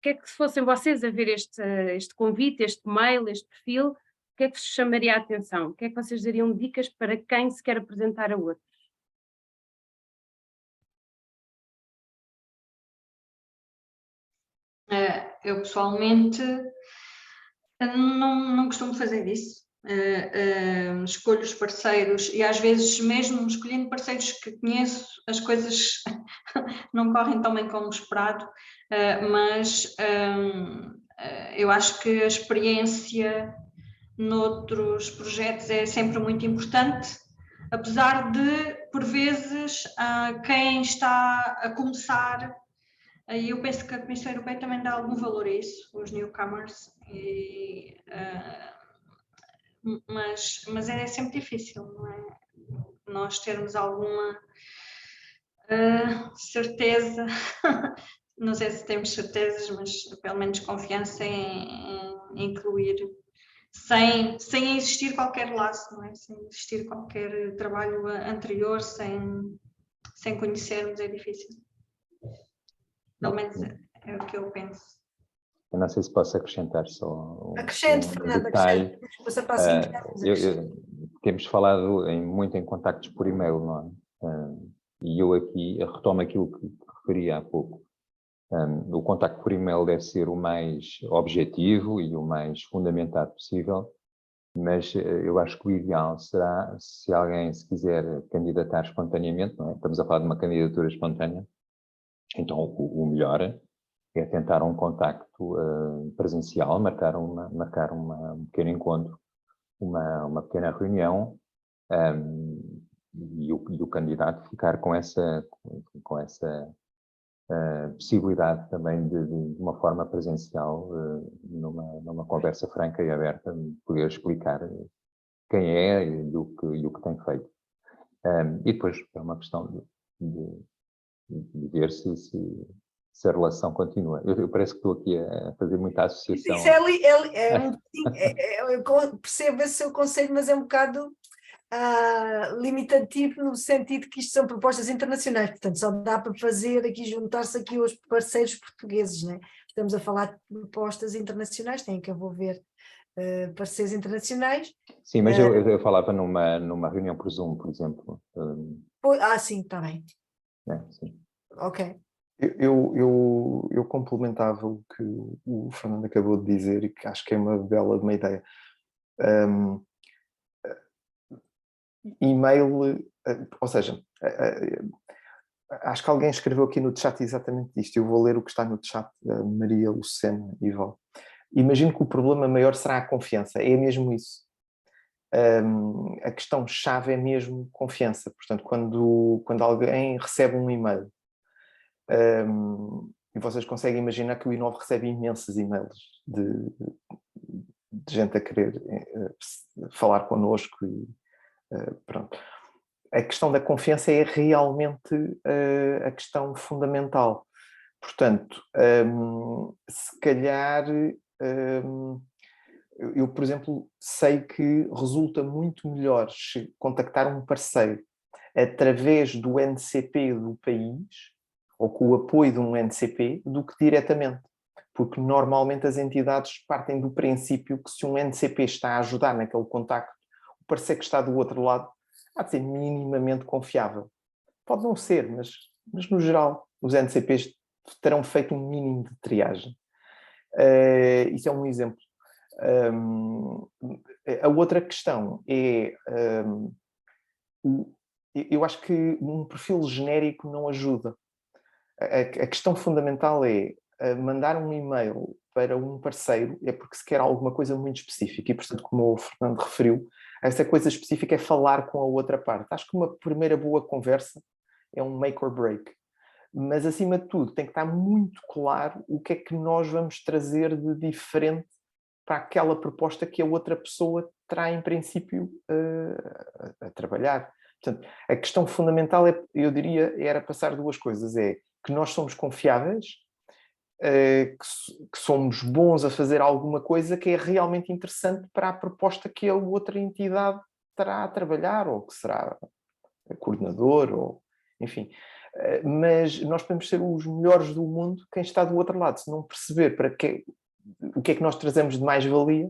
que é que se fossem vocês a ver este convite, este mail, este perfil, o que é que vos chamaria a atenção? O que é que vocês dariam de dicas para quem se quer apresentar a outro? Eu pessoalmente não costumo fazer isso. Escolho os parceiros e às vezes mesmo escolhendo parceiros que conheço, as coisas não correm tão bem como esperado, mas eu acho que a experiência noutros projetos é sempre muito importante, apesar de, por vezes, quem está a começar, e eu penso que a Comissão Europeia também dá algum valor a isso, os newcomers, mas é sempre difícil, não é? Nós termos alguma certeza, não sei se temos certezas, mas pelo menos confiança em incluir, sem existir qualquer laço, não é? Sem existir qualquer trabalho anterior, sem conhecermos, é difícil. Pelo menos é o que eu penso. Eu não sei se posso acrescentar só Acrescente, Fernando, detalhe. Temos falado muito em contactos por e-mail, não é? E eu aqui retomo aquilo que referi há pouco. O contacto por e-mail deve ser o mais objetivo e o mais fundamentado possível, mas eu acho que o ideal será, se alguém se quiser candidatar espontaneamente, não é? Estamos a falar de uma candidatura espontânea, então o melhor é tentar um contacto presencial, marcar um pequeno encontro, uma pequena reunião, e o candidato ficar com essa possibilidade também de uma forma presencial, numa conversa franca e aberta, poder explicar quem é e o que tem feito. E depois é uma questão de ver se a relação continua. Eu parece que estou aqui a fazer muita associação. Eu percebo esse seu conselho, mas é um bocado limitativo no sentido que isto são propostas internacionais, portanto só dá para fazer aqui, juntar-se aqui aos parceiros portugueses, né? Estamos a falar de propostas internacionais, tem que envolver parceiros internacionais. Sim, mas eu falava numa reunião por Zoom, por exemplo. Sim, está bem. Sim. Ok. Eu complementava o que o Fernando acabou de dizer e que acho que é uma bela de uma ideia. E-mail, ou seja, acho que alguém escreveu aqui no chat exatamente isto. Eu vou ler o que está no chat da Maria Lucena e Val. Imagino que o problema maior será a confiança. É mesmo isso. A questão-chave é mesmo confiança. Portanto, quando alguém recebe um e-mail, e vocês conseguem imaginar que o Inove recebe imensos e-mails de gente a querer falar connosco e pronto. A questão da confiança é realmente a questão fundamental. Portanto, se calhar eu, por exemplo, sei que resulta muito melhor contactar um parceiro através do NCP do país ou com o apoio de um NCP do que diretamente. Porque normalmente as entidades partem do princípio que se um NCP está a ajudar naquele contacto, o parceiro que está do outro lado há de ser minimamente confiável. Pode não ser, mas mas no geral os NCPs terão feito um mínimo de triagem. Isso é um exemplo. A outra questão é, eu acho que um perfil genérico não ajuda. A questão fundamental é mandar um e-mail para um parceiro é porque se quer alguma coisa muito específica e, portanto, como o Fernando referiu, essa coisa específica é falar com a outra parte. Acho que uma primeira boa conversa é um make or break. Mas, acima de tudo, tem que estar muito claro o que é que nós vamos trazer de diferente para aquela proposta que a outra pessoa terá, em princípio, a trabalhar. Portanto, a questão fundamental, eu diria, era passar duas coisas. É que nós somos confiáveis, que somos bons a fazer alguma coisa que é realmente interessante para a proposta que a outra entidade terá a trabalhar, ou que será coordenador, ou enfim. Mas nós podemos ser os melhores do mundo, quem está do outro lado, se não perceber o que é que nós trazemos de mais-valia,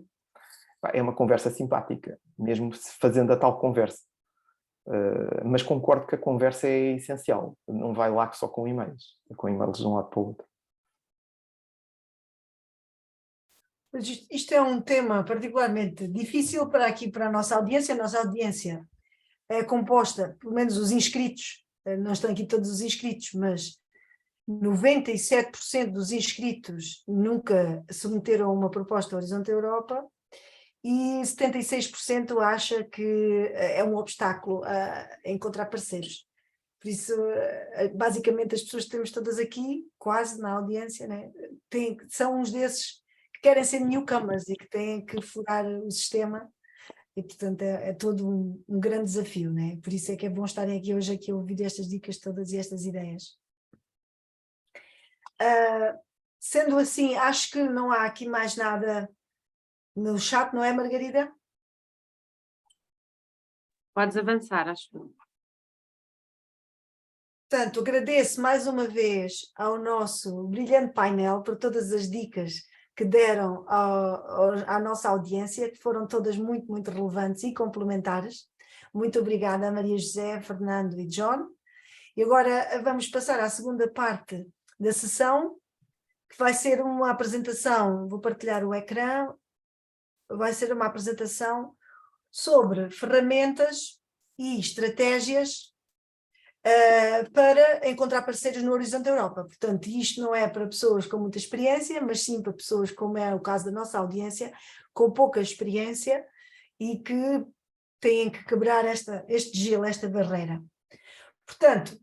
é uma conversa simpática, mesmo fazendo a tal conversa. Mas concordo que a conversa é essencial, não vai lá só com e-mails de um lado para o outro. Isto é um tema particularmente difícil para a nossa audiência. A nossa audiência é composta, pelo menos os inscritos, não estão aqui todos os inscritos, mas 97% dos inscritos nunca submeteram uma proposta ao Horizonte Europa e 76% acha que é um obstáculo a encontrar parceiros. Por isso, basicamente, as pessoas que temos todas aqui, quase na audiência, né, são uns desses que querem ser newcomers e que têm que furar o sistema. E, portanto, é todo um grande desafio, né? Por isso é que é bom estarem aqui hoje aqui a ouvir estas dicas todas e estas ideias. Sendo assim, acho que não há aqui mais nada no chat, não é, Margarida? Podes avançar, acho. Portanto, agradeço mais uma vez ao nosso brilhante painel por todas as dicas que deram à nossa audiência, que foram todas muito, muito relevantes e complementares. Muito obrigada a Maria José, Fernando e John. E agora vamos passar à segunda parte da sessão, que vai ser uma apresentação, vou partilhar o ecrã, vai ser uma apresentação sobre ferramentas e estratégias para encontrar parceiros no Horizonte Europa. Portanto, isto não é para pessoas com muita experiência, mas sim para pessoas, como é o caso da nossa audiência, com pouca experiência e que têm que quebrar este gelo, esta barreira. Portanto,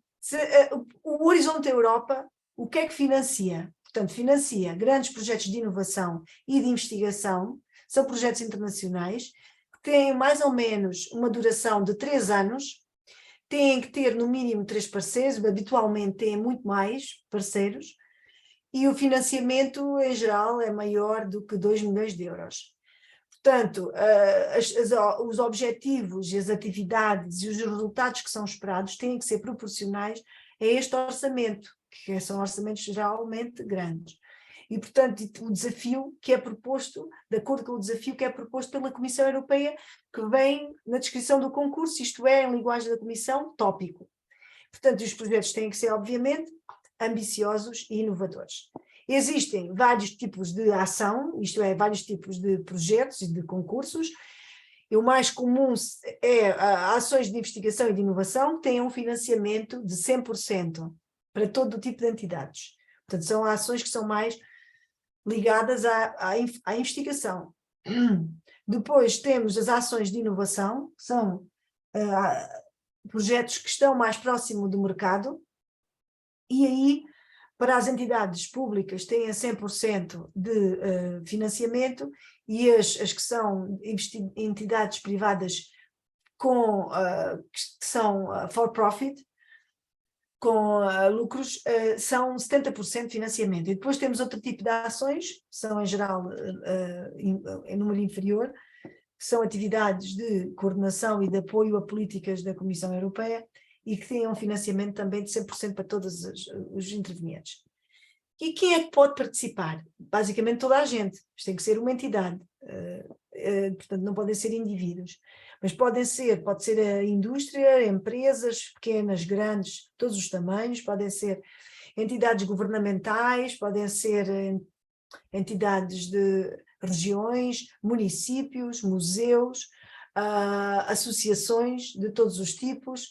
o Horizonte Europa, o que é que financia? Portanto, financia grandes projetos de inovação e de investigação, são projetos internacionais, que têm mais ou menos uma duração de 3 anos, têm que ter no mínimo 3 parceiros, habitualmente têm muito mais parceiros, e o financiamento em geral é maior do que 2 milhões de euros. Portanto, os objetivos e as atividades e os resultados que são esperados têm que ser proporcionais a este orçamento, que são orçamentos geralmente grandes. E, portanto, o desafio que é proposto, de acordo com o desafio que é proposto pela Comissão Europeia, que vem na descrição do concurso, isto é, em linguagem da Comissão, tópico. Portanto, os projetos têm que ser, obviamente, ambiciosos e inovadores. Existem vários tipos de ação, isto é, vários tipos de projetos e de concursos. E o mais comum é ações de investigação e de inovação que tenham um financiamento de 100% para todo o tipo de entidades. Portanto, são ações que são mais ligadas à investigação. Depois temos as ações de inovação, que são projetos que estão mais próximo do mercado, e aí, para as entidades públicas, têm 100% de financiamento, e as que são entidades privadas que são for profit, com lucros, são 70% de financiamento. E depois temos outro tipo de ações, que são em geral em número inferior, que são atividades de coordenação e de apoio a políticas da Comissão Europeia e que têm um financiamento também de 100% para todos os intervenientes. E quem é que pode participar? Basicamente toda a gente. Isto tem que ser uma entidade. portanto não podem ser indivíduos, mas pode ser a indústria, empresas pequenas, grandes, todos os tamanhos, podem ser entidades governamentais, podem ser entidades de regiões, municípios, museus, associações de todos os tipos,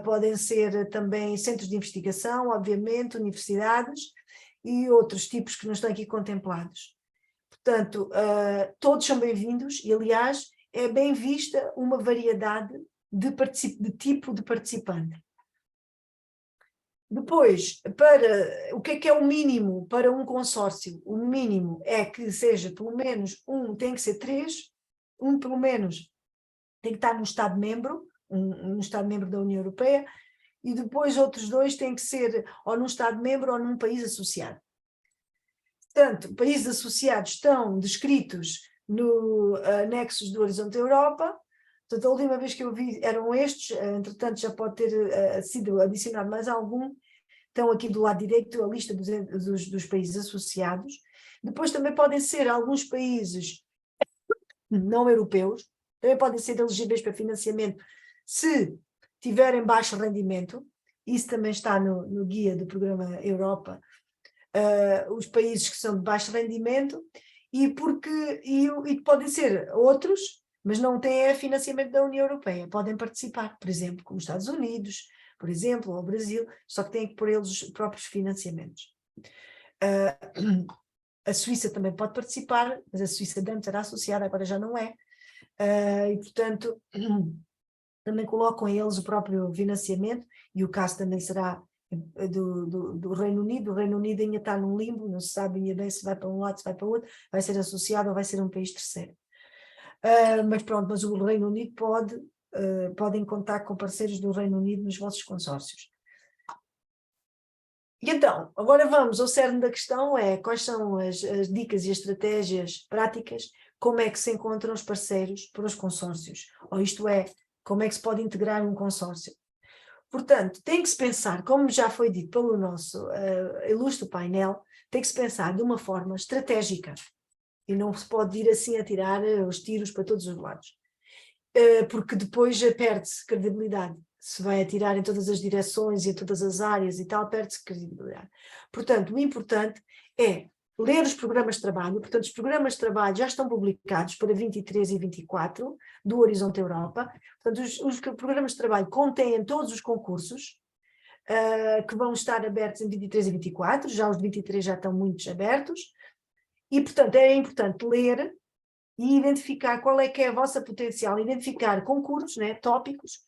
podem ser também centros de investigação, obviamente, universidades e outros tipos que não estão aqui contemplados. Portanto, todos são bem-vindos e, aliás, é bem vista uma variedade de tipo de participante. Depois, para o que é o mínimo para um consórcio? O mínimo é que seja pelo menos tem que ser 3, pelo menos tem que estar num Estado-membro, um Estado-membro da União Europeia, e depois outros 2 têm que ser ou num Estado-membro ou num país associado. Portanto, países associados estão descritos no anexos do Horizonte Europa. Portanto, a última vez que eu vi eram estes, entretanto já pode ter sido adicionado mais algum. Estão aqui do lado direito a lista dos países associados. Depois também podem ser alguns países não europeus, também podem ser elegíveis para financiamento se tiverem baixo rendimento. Isso também está no guia do programa Europa, os países que são de baixo rendimento, e podem ser outros, mas não têm financiamento da União Europeia, podem participar, por exemplo, como os Estados Unidos, por exemplo, ou o Brasil, só que têm que pôr eles os próprios financiamentos. A Suíça também pode participar, mas a Suíça antes era associada, agora já não é, e portanto também colocam eles o próprio financiamento, e o caso também será do Reino Unido. O Reino Unido ainda está num limbo, não se sabe ainda bem se vai para um lado, se vai para o outro, vai ser associado ou vai ser um país terceiro. Mas pronto, mas o Reino Unido podem contar com parceiros do Reino Unido nos vossos consórcios. E então, agora vamos ao cerne da questão, quais são as dicas e as estratégias práticas, como é que se encontram os parceiros para os consórcios, ou isto é, como é que se pode integrar um consórcio. Portanto, tem que se pensar, como já foi dito pelo nosso ilustre painel, tem que se pensar de uma forma estratégica, e não se pode ir assim a tirar os tiros para todos os lados, porque depois perde-se credibilidade. Se vai atirar em todas as direções e em todas as áreas e tal, perde-se credibilidade. Portanto, o importante é ler os programas de trabalho. Portanto, os programas de trabalho já estão publicados para 23 e 24 do Horizonte Europa. Portanto, os programas de trabalho contêm todos os concursos que vão estar abertos em 23 e 24, já os de 23 já estão muitos abertos, e portanto é importante ler e identificar qual é que é a vossa potencial, identificar concursos, né, tópicos,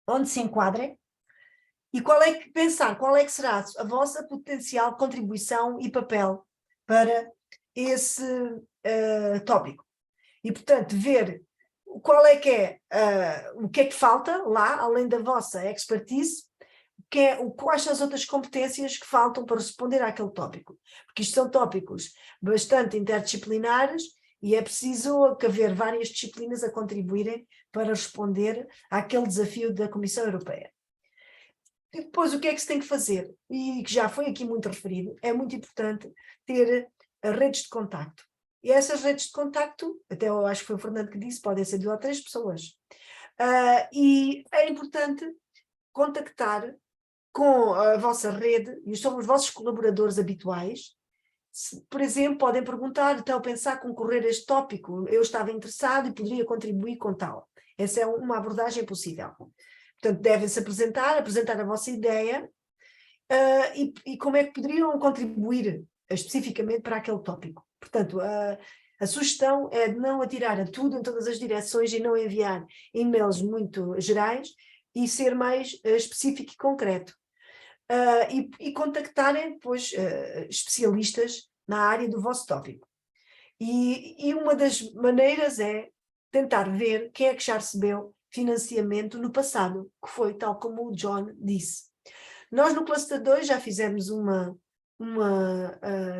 onde se enquadrem, e pensar qual é que será a vossa potencial contribuição e papel para esse tópico. E, portanto, ver qual é que o que é que falta lá, além da vossa expertise, quais são as outras competências que faltam para responder àquele tópico. Porque isto são tópicos bastante interdisciplinares e é preciso haver várias disciplinas a contribuírem para responder àquele desafio da Comissão Europeia. E depois o que é que se tem que fazer? E que já foi aqui muito referido, é muito importante ter redes de contacto. E essas redes de contacto, até eu acho que foi o Fernando que disse, podem ser 2 ou 3 pessoas. E é importante contactar com a vossa rede, e são os vossos colaboradores habituais. Por exemplo, podem perguntar, então pensar concorrer a este tópico, eu estava interessado e poderia contribuir com tal. Essa é uma abordagem possível. Portanto, devem-se apresentar a vossa ideia e como é que poderiam contribuir especificamente para aquele tópico. Portanto, a sugestão é de não atirar a tudo em todas as direções e não enviar e-mails muito gerais e ser mais específico e concreto. E contactarem depois especialistas na área do vosso tópico. E uma das maneiras é tentar ver quem é que já recebeu financiamento no passado, que foi tal como o John disse. Nós no Cluster 2 já fizemos uma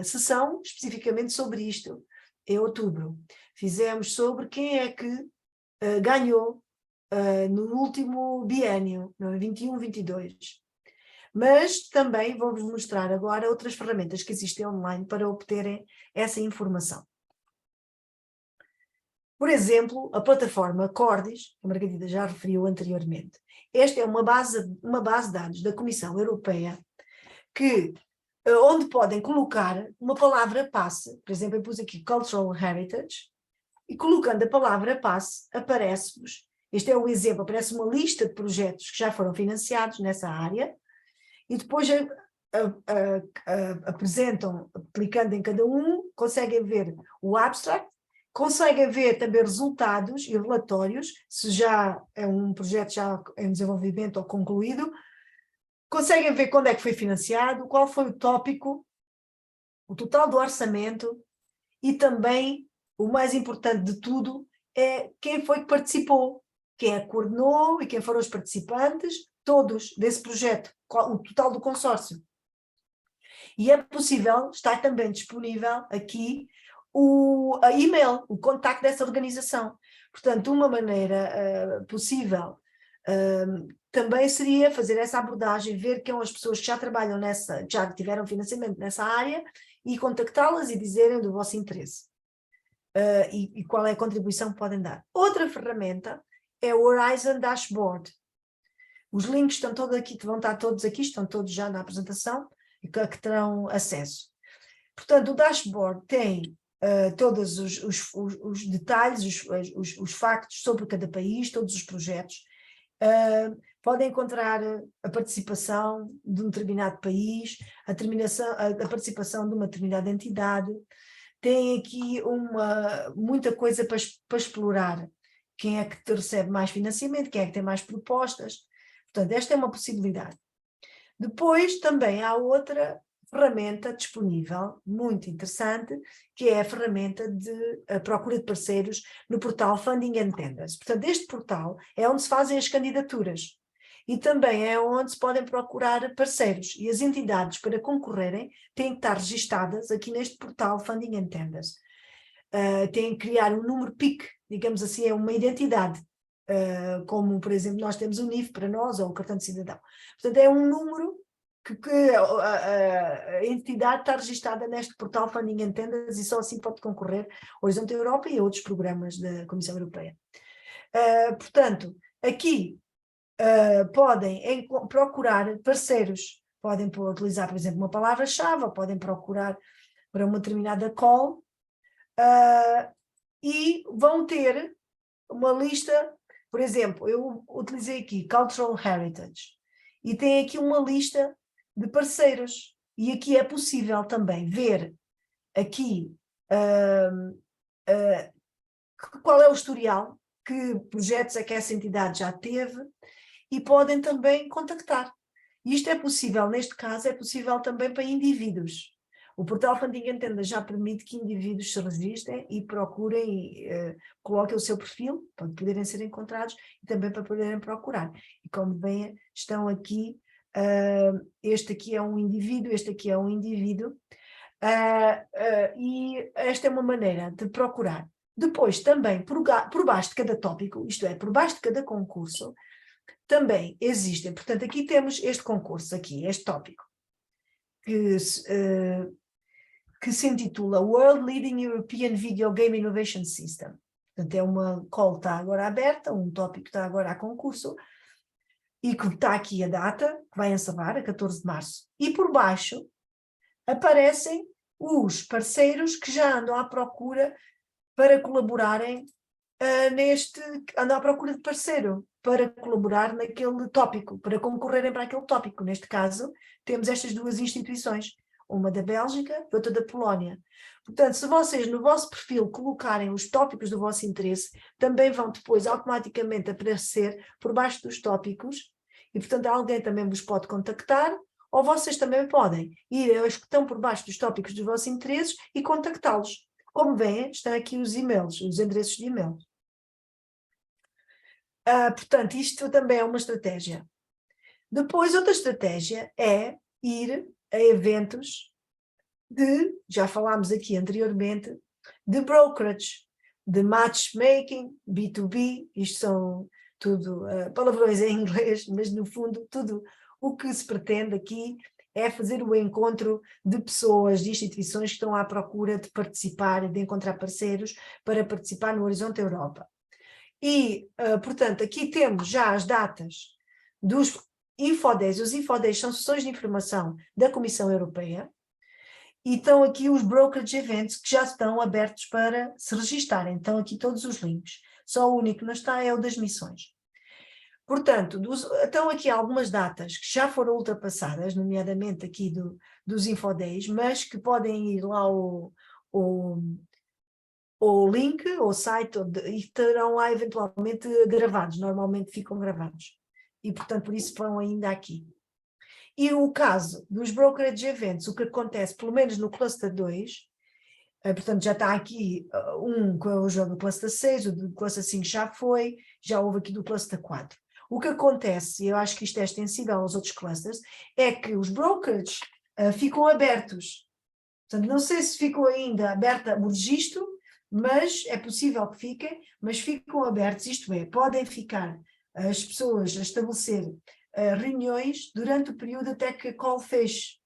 sessão especificamente sobre isto, em outubro. Fizemos sobre quem é que ganhou no último biénio, no 21-22. Mas também vou-vos mostrar agora outras ferramentas que existem online para obterem essa informação. Por exemplo, a plataforma Cordis, que a Margarida já referiu anteriormente. Esta é uma base de dados da Comissão Europeia onde podem colocar uma palavra passe. Por exemplo, eu pus aqui Cultural Heritage, e colocando a palavra passe, aparece-vos, este é o exemplo, aparece uma lista de projetos que já foram financiados nessa área, e depois apresentam, clicando em cada um, conseguem ver o abstract, conseguem ver também resultados e relatórios, se já é um projeto já em desenvolvimento ou concluído, conseguem ver quando é que foi financiado, qual foi o tópico, o total do orçamento e também, o mais importante de tudo, é quem foi que participou, quem é que coordenou e quem foram os participantes, todos desse projeto, o total do consórcio. E é possível, está também disponível aqui a e-mail, o contacto dessa organização. Portanto, uma maneira possível também seria fazer essa abordagem, ver quem são as pessoas que já trabalham já tiveram financiamento nessa área e contactá-las e dizerem do vosso interesse e qual é a contribuição que podem dar. Outra ferramenta é o Horizon Dashboard. Os links estão todos aqui, vão estar todos aqui, estão todos já na apresentação e que terão acesso. Portanto, o dashboard tem todos os detalhes, os factos sobre cada país, todos os projetos. Podem encontrar a participação de um determinado país, a participação de uma determinada entidade. Tem aqui muita coisa para explorar. Quem é que recebe mais financiamento, quem é que tem mais propostas. Portanto, esta é uma possibilidade. Depois também há outra ferramenta disponível, muito interessante, que é a ferramenta de procura de parceiros no portal Funding and Tenders. Portanto, este portal é onde se fazem as candidaturas e também é onde se podem procurar parceiros. E as entidades, para concorrerem, têm que estar registadas aqui neste portal Funding and Tenders. Têm que criar um número PIC, digamos assim, é uma identidade. Como, por exemplo, nós temos o NIF para nós, ou o cartão de cidadão. Portanto, é um número que a entidade está registada neste portal Funding and Tenders e só assim pode concorrer ao Horizonte Europa e a outros programas da Comissão Europeia. Portanto, aqui podem procurar parceiros, podem utilizar, por exemplo, uma palavra-chave, ou podem procurar para uma determinada call e vão ter uma lista. Por exemplo, eu utilizei aqui Cultural Heritage e tem aqui uma lista de parceiros e aqui é possível também ver aqui qual é o historial, que projetos é que essa entidade já teve e podem também contactar. E isto é possível, neste caso, é possível também para indivíduos. O portal Funding and Tenders já permite que indivíduos se registrem e procurem, coloquem o seu perfil, para poderem ser encontrados e também para poderem procurar. E como bem estão aqui, este aqui é um indivíduo, este aqui é um indivíduo, e esta é uma maneira de procurar. Depois também, por baixo de cada tópico, isto é, por baixo de cada concurso, também existem, portanto aqui temos este concurso aqui, este tópico, que se intitula World Leading European Video Game Innovation System. Portanto, é uma call que está agora aberta, um tópico que está agora a concurso, e que está aqui a data, que vai encerrar, a 14 de março. E por baixo aparecem os parceiros que já andam à procura para colaborarem andam à procura de parceiro, para colaborar naquele tópico, para concorrerem para aquele tópico. Neste caso, temos estas duas instituições, uma da Bélgica e outra da Polónia. Portanto, se vocês no vosso perfil colocarem os tópicos do vosso interesse, também vão depois automaticamente aparecer por baixo dos tópicos e, portanto, alguém também vos pode contactar ou vocês também podem ir aos que estão por baixo dos tópicos dos vossos interesses e contactá-los. Como veem, estão aqui os e-mails, os endereços de e-mail. Portanto, isto também é uma estratégia. Depois, outra estratégia é ir a eventos já falámos aqui anteriormente, de brokerage, de matchmaking, B2B, isto são tudo palavrões em inglês, mas no fundo tudo o que se pretende aqui é fazer o encontro de pessoas, de instituições que estão à procura de participar, de encontrar parceiros para participar no Horizonte Europa. E, portanto, aqui temos já as datas dos Infodays. Os Infodays são sessões de informação da Comissão Europeia e estão aqui os brokerage events que já estão abertos para se registarem. Estão aqui todos os links. Só o único que não está é o das missões. Portanto, estão aqui algumas datas que já foram ultrapassadas, nomeadamente aqui dos Infodays, mas que podem ir lá ao link, ao site, e estarão lá eventualmente gravados, normalmente ficam gravados. E, portanto, por isso vão ainda aqui. E o caso dos brokerage events, o que acontece, pelo menos no cluster 2, portanto já está aqui que é o jogo do cluster 6, o do cluster 5 já foi, já houve aqui do cluster 4. O que acontece, e eu acho que isto é extensível aos outros clusters, é que os brokers ficam abertos. Portanto, não sei se ficou ainda aberta o registro, mas é possível que fiquem, mas ficam abertos, isto é, podem ficar as pessoas a estabelecer reuniões durante o período até que a call feche.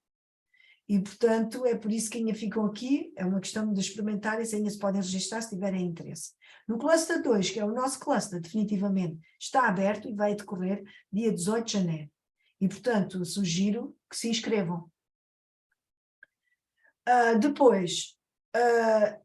E, portanto, é por isso que ainda ficam aqui, é uma questão de experimentarem, se ainda se podem registrar se tiverem interesse. No cluster 2, que é o nosso cluster, definitivamente, está aberto e vai decorrer dia 18 de janeiro. E, portanto, sugiro que se inscrevam. Depois,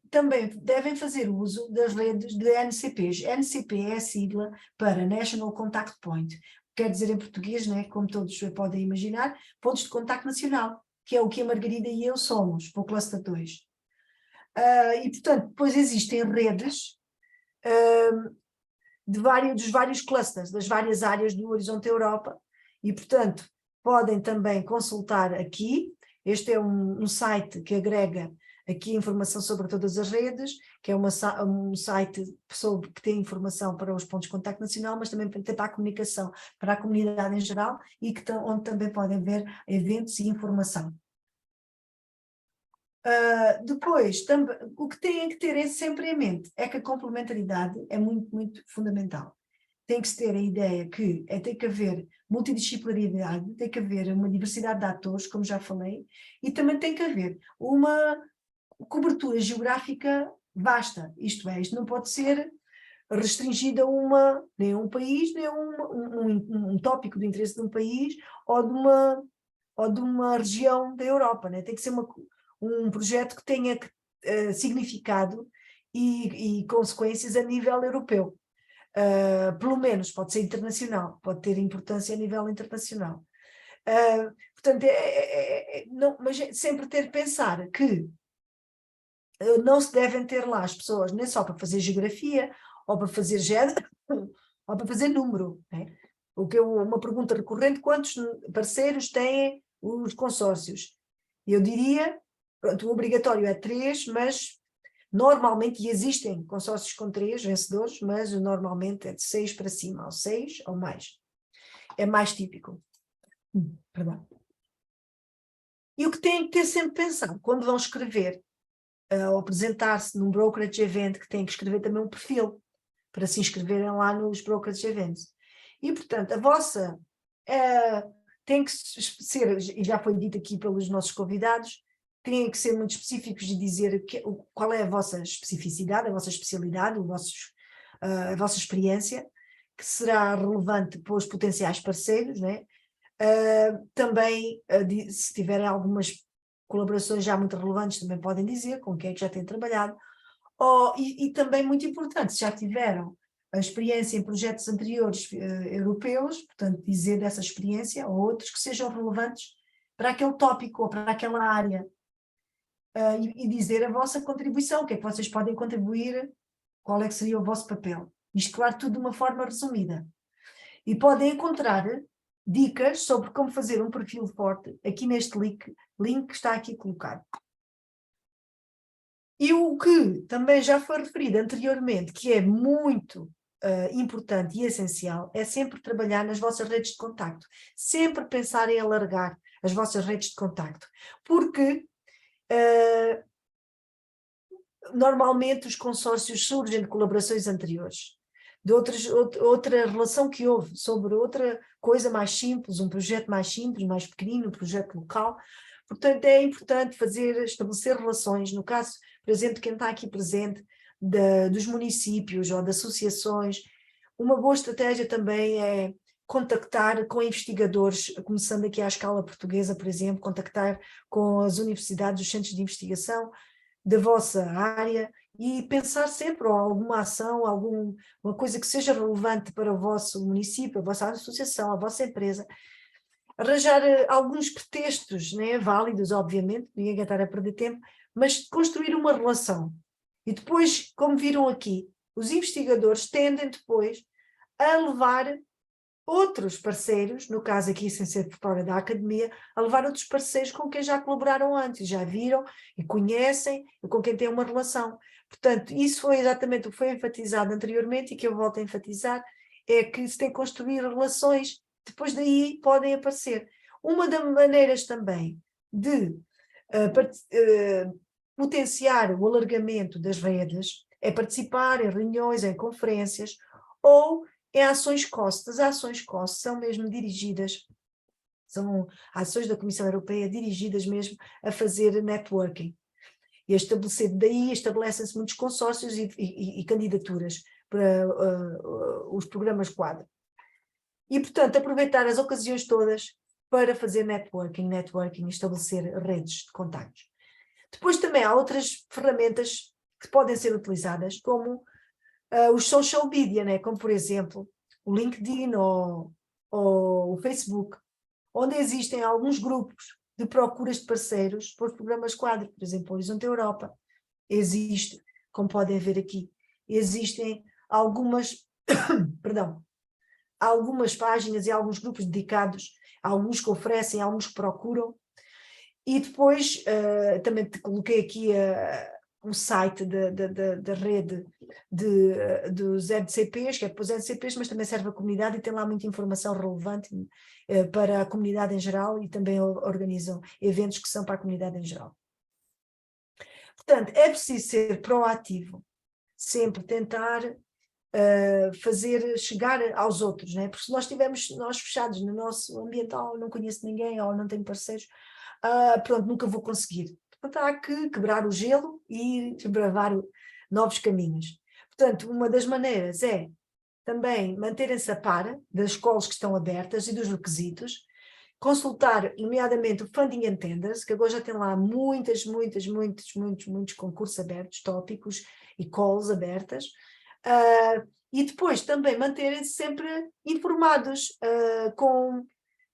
também devem fazer uso das redes de NCPs. NCP é a sigla para National Contact Point. Quer dizer em português, né, como todos podem imaginar, pontos de contacto nacional, que é o que a Margarida e eu somos, para o Cluster 2. E, portanto, depois existem redes dos vários clusters, das várias áreas do Horizonte Europa, e, portanto, podem também consultar aqui. Este é um site que agrega aqui informação sobre todas as redes, que é um site que tem informação para os pontos de contacto nacional, mas também para a comunicação, para a comunidade em geral, e onde também podem ver eventos e informação. Depois, o que têm que ter sempre em mente é que a complementaridade é muito, muito fundamental. Tem que se ter a ideia que tem que haver multidisciplinaridade, tem que haver uma diversidade de atores, como já falei, e também tem que haver uma cobertura geográfica vasta, isto é, isto não pode ser restringido a nem a um país, nem a um tópico de interesse de um país ou de uma região da Europa, né? Tem que ser um projeto que tenha significado e consequências a nível europeu. Pelo menos pode ser internacional, pode ter importância a nível internacional. Portanto, não, mas sempre ter de pensar que não se devem ter lá as pessoas nem só para fazer geografia, ou para fazer género, ou para fazer número. Né? Uma pergunta recorrente: quantos parceiros têm os consórcios? Eu diria, pronto, o obrigatório é 3, mas normalmente, e existem consórcios com 3 vencedores, mas normalmente é de 6 para cima, ou 6 ou mais. É mais típico. Perdão. E o que têm que ter sempre pensado, quando vão escrever, ou apresentar-se num brokerage event, que têm que escrever também um perfil, para se inscreverem lá nos brokerage events. E, portanto, a vossa tem que ser, e já foi dito aqui pelos nossos convidados, têm que ser muito específicos de dizer qual é a vossa especificidade, a vossa especialidade, a vossa experiência, que será relevante para os potenciais parceiros, né? Também, se tiverem algumas colaborações já muito relevantes, também podem dizer com quem é que já têm trabalhado, e também muito importante, se já tiveram a experiência em projetos anteriores europeus, portanto dizer dessa experiência ou outros que sejam relevantes para aquele tópico ou para aquela área, e dizer a vossa contribuição, o que é que vocês podem contribuir, qual é que seria o vosso papel. Isto, claro, tudo de uma forma resumida. E podem encontrar dicas sobre como fazer um perfil forte aqui neste link que está aqui colocado. E o que também já foi referido anteriormente, que é muito importante e essencial, é sempre trabalhar nas vossas redes de contacto. Sempre pensar em alargar as vossas redes de contacto. Porque normalmente os consórcios surgem de colaborações anteriores. de outra relação que houve, sobre outra coisa mais simples, um projeto mais simples, mais pequenino, um projeto local. Portanto, é importante estabelecer relações, no caso, por exemplo, quem está aqui presente, dos municípios ou de associações. Uma boa estratégia também é contactar com investigadores, começando aqui à escala portuguesa, por exemplo, contactar com as universidades, os centros de investigação da vossa área e pensar sempre ou alguma ação, alguma coisa que seja relevante para o vosso município, a vossa associação, a vossa empresa. Arranjar alguns pretextos, né, válidos, obviamente, ninguém quer estar a perder tempo, mas construir uma relação. E depois, como viram aqui, os investigadores tendem depois a levar outros parceiros, no caso aqui sem ser fora da academia, a levar outros parceiros com quem já colaboraram antes, já viram e conhecem, e com quem têm uma relação. Portanto, isso foi exatamente o que foi enfatizado anteriormente e que eu volto a enfatizar, é que se tem que construir relações, depois daí podem aparecer. Uma das maneiras também de potenciar o alargamento das redes é participar em reuniões, em conferências ou em ações COST. As ações COST são mesmo dirigidas, são ações da Comissão Europeia dirigidas mesmo a fazer networking. E a estabelecer, daí estabelecem-se muitos consórcios e candidaturas para os programas quadro. E, portanto, aproveitar as ocasiões todas para fazer networking, estabelecer redes de contactos. Depois também há outras ferramentas que podem ser utilizadas, como os social media, né? Como por exemplo o LinkedIn ou o Facebook, onde existem alguns grupos de procuras de parceiros para os programas quadro, por exemplo, Horizonte Europa. Existe, como podem ver aqui, existem algumas, algumas páginas e alguns grupos dedicados, alguns que oferecem, alguns que procuram. E depois também te coloquei aqui um site da rede dos EDCPs, que é para os EDCPs, mas também serve à comunidade e tem lá muita informação relevante para a comunidade em geral e também organizam eventos que são para a comunidade em geral. Portanto, é preciso ser proativo, sempre tentar fazer chegar aos outros, né? Porque se nós estivermos nós fechados no nosso ambiente, não conheço ninguém ou não tenho parceiros, pronto, nunca vou conseguir. Portanto, há que quebrar o gelo e desbravar novos caminhos. Portanto, uma das maneiras é também manterem-se a par das escolas que estão abertas e dos requisitos, consultar, nomeadamente, o Funding and Tenders, que agora já tem lá muitos concursos abertos, tópicos e calls abertas, e depois também manterem-se sempre informados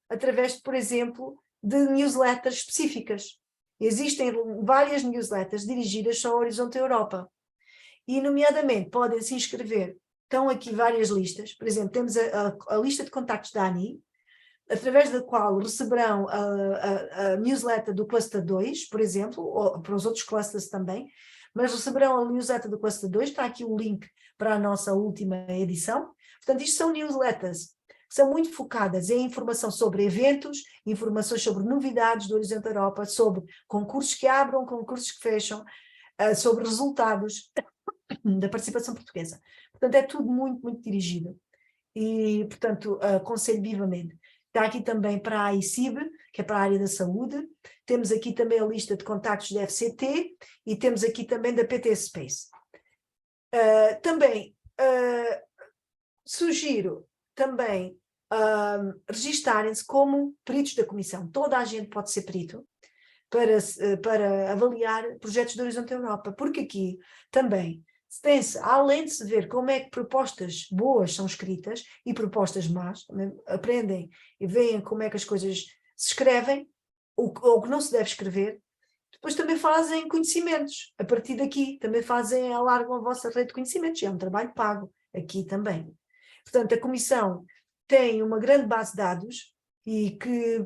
através, por exemplo, de newsletters específicas. Existem várias newsletters dirigidas só ao Horizonte Europa. E, nomeadamente, podem se inscrever. Estão aqui várias listas. Por exemplo, temos a lista de contactos da ANI, através da qual receberão a newsletter do Cluster 2, por exemplo, ou para os outros clusters também, mas receberão a newsletter do Cluster 2, está aqui o link para a nossa última edição. Portanto, isto são newsletters que são muito focadas em informação sobre eventos, informações sobre novidades do Horizonte Europa, sobre concursos que abram, concursos que fecham, sobre resultados da participação portuguesa. Portanto, é tudo muito dirigido. E, portanto, aconselho vivamente. Está aqui também para a ICIB, que é para a área da saúde. Temos aqui também a lista de contactos da FCT e temos aqui também da PT Space. Também sugiro também registarem-se como peritos da Comissão. Toda a gente pode ser perito para avaliar projetos do Horizonte Europa, porque aqui também tem-se, além de se ver como é que propostas boas são escritas e propostas más, aprendem e veem como é que as coisas se escrevem, ou que não se deve escrever, depois também fazem conhecimentos, a partir daqui também alargam a vossa rede de conhecimentos, é um trabalho pago aqui também. Portanto, a Comissão tem uma grande base de dados e que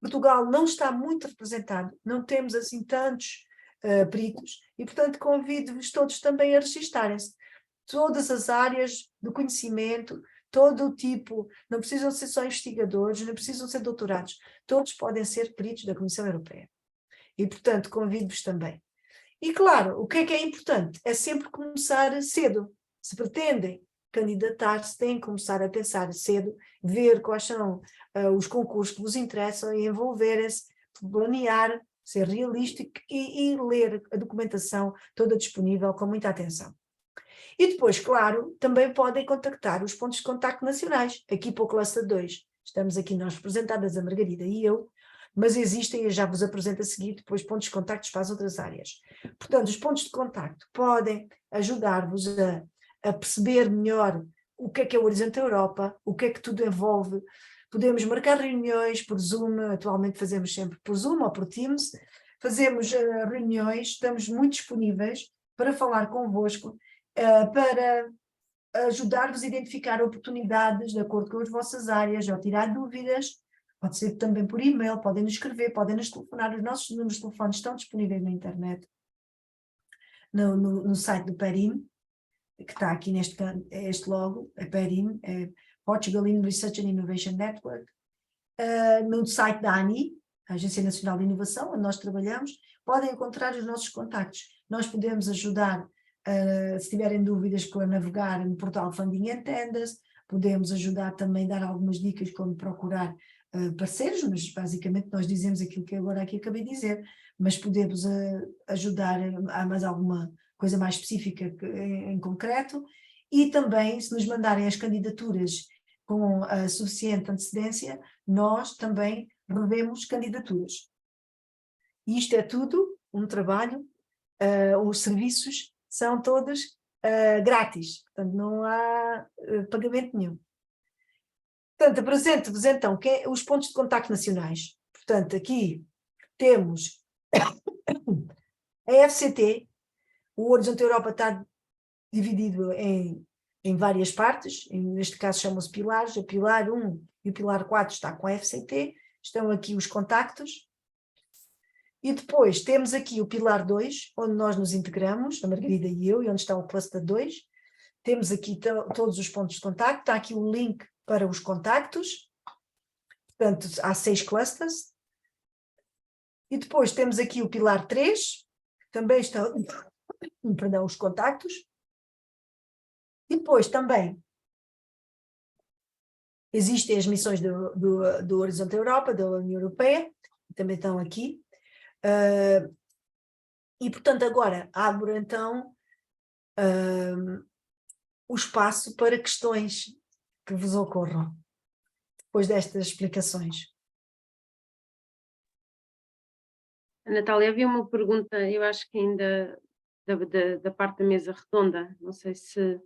Portugal não está muito representado, não temos assim tantos peritos e, portanto, convido-vos todos também a registarem-se. Todas as áreas do conhecimento, todo o tipo, não precisam ser só investigadores, não precisam ser doutorados, todos podem ser peritos da Comissão Europeia. E, portanto, convido-vos também. E, claro, o que é importante? É sempre começar cedo. Se pretendem candidatar-se, têm que começar a pensar cedo, ver quais são os concursos que vos interessam e envolverem-se, planear, ser realístico e ler a documentação toda disponível com muita atenção. E depois, claro, também podem contactar os pontos de contacto nacionais, aqui para o Cluster 2. Estamos aqui nós representadas, a Margarida e eu, mas existem, eu já vos apresento a seguir, depois pontos de contacto para as outras áreas. Portanto, os pontos de contacto podem ajudar-vos a perceber melhor o que é o Horizonte Europa, o que é que tudo envolve. Podemos marcar reuniões por Zoom, atualmente fazemos sempre por Zoom ou por Teams, fazemos reuniões, estamos muito disponíveis para falar convosco, para ajudar-vos a identificar oportunidades de acordo com as vossas áreas, ou tirar dúvidas, pode ser também por e-mail, podem nos escrever, podem nos telefonar, os nossos números de telefone estão disponíveis na internet, no site do PERIM, que está aqui este logo, é PERIM, é Portugal Research and Innovation Network, no site da ANI, a Agência Nacional de Inovação, onde nós trabalhamos, podem encontrar os nossos contactos. Nós podemos ajudar, se tiverem dúvidas, a navegar no portal Funding and Tenders, podemos ajudar também a dar algumas dicas como procurar parceiros, mas basicamente nós dizemos aquilo que eu agora aqui acabei de dizer, mas podemos ajudar a mais alguma coisa mais específica em concreto, e também se nos mandarem as candidaturas com a suficiente antecedência, nós também revemos candidaturas. E isto é tudo um trabalho, os serviços são todos grátis, portanto não há pagamento nenhum. Portanto, apresento-vos então os pontos de contacto nacionais. Portanto, aqui temos a FCT, o Horizonte Europa está dividido em várias partes, neste caso chamam-se pilares, o pilar 1 e o pilar 4 está com a FCT, estão aqui os contactos, e depois temos aqui o pilar 2, onde nós nos integramos, a Margarida e eu, e onde está o cluster 2, temos aqui todos os pontos de contacto, está aqui o link para os contactos, portanto há 6 clusters, e depois temos aqui o pilar 3, também estão, perdão, os contactos, e depois também existem as missões do Horizonte Europa, da União Europeia, também estão aqui, e portanto agora abro então o espaço para questões que vos ocorram, depois destas explicações. Natália, havia uma pergunta, eu acho que ainda da parte da mesa redonda, não sei se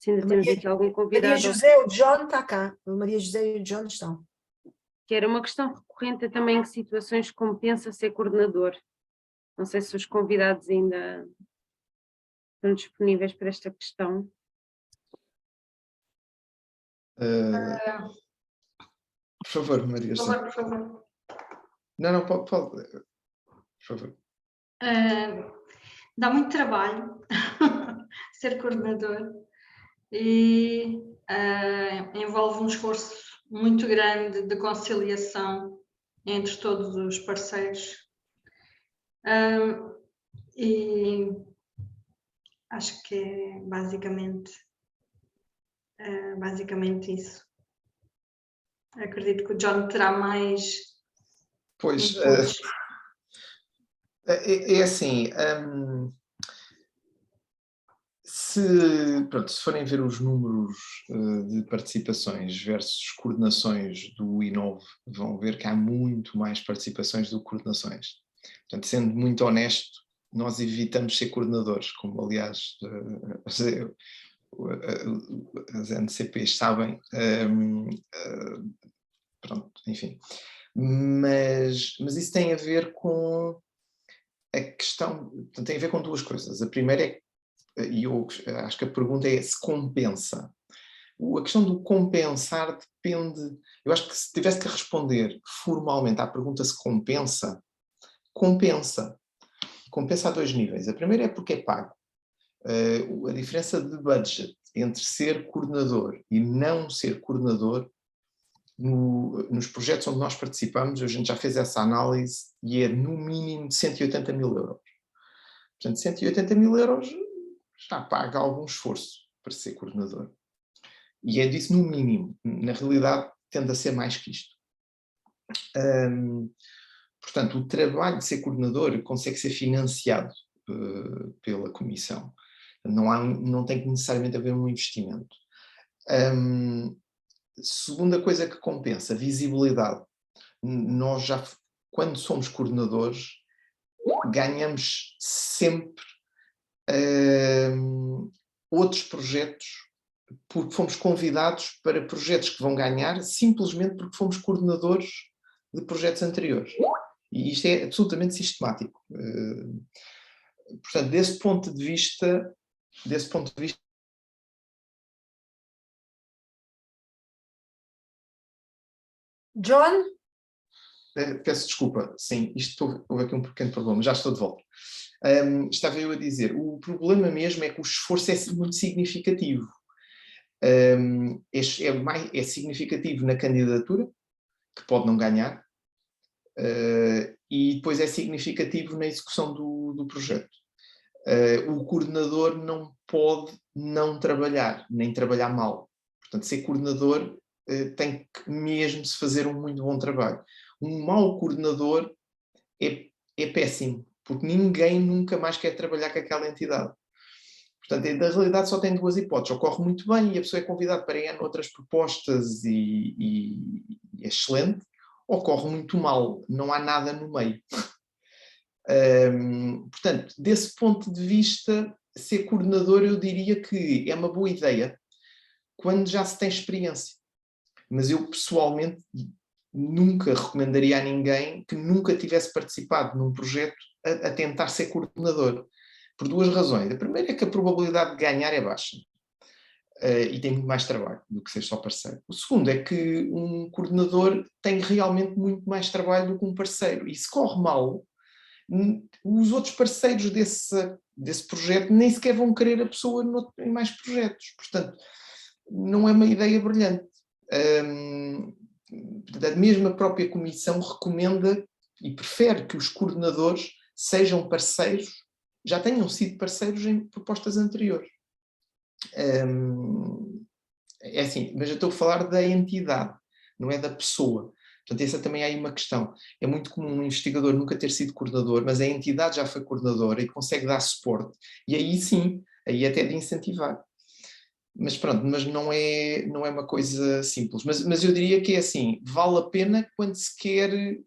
ainda temos aqui algum convidado. Maria José, o John está cá, a Maria José e o John estão. Que era uma questão recorrente também em situações como pensa ser coordenador. Não sei se os convidados ainda estão disponíveis para esta questão. Por favor, Maria José. Por favor. Não, pode. Por favor. Dá muito trabalho ser coordenador e envolve um esforço muito grande de conciliação entre todos os parceiros. E acho que é basicamente isso. Acredito que o John terá mais. Pois, é assim, se forem ver os números de participações versus coordenações do Inove, vão ver que há muito mais participações do que coordenações. Portanto, sendo muito honesto, nós evitamos ser coordenadores, como aliás as NCPs sabem, pronto, enfim. Mas isso tem a ver com a questão, tem a ver com duas coisas. A primeira é, e eu acho que a pergunta é se compensa. A questão do compensar depende, eu acho que se tivesse que responder formalmente à pergunta se compensa, compensa a dois níveis. A primeira é porque é pago. A diferença de budget entre ser coordenador e não ser coordenador, nos projetos onde nós participamos, a gente já fez essa análise e é no mínimo de 180 mil euros. Portanto, 180 mil euros já paga algum esforço para ser coordenador. E é disso no mínimo. Na realidade, tende a ser mais que isto. Portanto, o trabalho de ser coordenador consegue ser financiado pela comissão. Não tem que necessariamente haver um investimento. Segunda coisa que compensa, visibilidade. Nós já, quando somos coordenadores, ganhamos sempre outros projetos, porque fomos convidados para projetos que vão ganhar simplesmente porque fomos coordenadores de projetos anteriores. E isto é absolutamente sistemático. Portanto, desse ponto de vista... John? Peço desculpa, sim, houve aqui um pequeno problema, já estou de volta. Estava eu a dizer, o problema mesmo é que o esforço é muito significativo. É significativo na candidatura, que pode não ganhar, e depois é significativo na execução do projeto. O coordenador não pode não trabalhar, nem trabalhar mal. Portanto, ser coordenador tem que mesmo se fazer um muito bom trabalho. Um mau coordenador é péssimo, porque ninguém nunca mais quer trabalhar com aquela entidade. Portanto, na realidade só tem duas hipóteses. Ocorre muito bem e a pessoa é convidada para ir a outras propostas e é excelente. Ocorre muito mal, não há nada no meio. Portanto, desse ponto de vista, ser coordenador eu diria que é uma boa ideia quando já se tem experiência. Mas eu pessoalmente nunca recomendaria a ninguém que nunca tivesse participado num projeto a tentar ser coordenador. Por duas razões. A primeira é que a probabilidade de ganhar é baixa. E tem muito mais trabalho do que ser só parceiro. O segundo é que um coordenador tem realmente muito mais trabalho do que um parceiro. E se corre mal, os outros parceiros desse projeto nem sequer vão querer a pessoa em mais projetos. Portanto, não é uma ideia brilhante. Mesmo a própria comissão recomenda e prefere que os coordenadores sejam parceiros, já tenham sido parceiros em propostas anteriores. É assim, mas eu estou a falar da entidade, não é da pessoa. Portanto, essa também é aí uma questão. É muito comum um investigador nunca ter sido coordenador, mas a entidade já foi coordenadora e consegue dar suporte. E aí sim, aí até de incentivar. Mas pronto, mas não é uma coisa simples. Mas eu diria que é assim, vale a pena quando se quer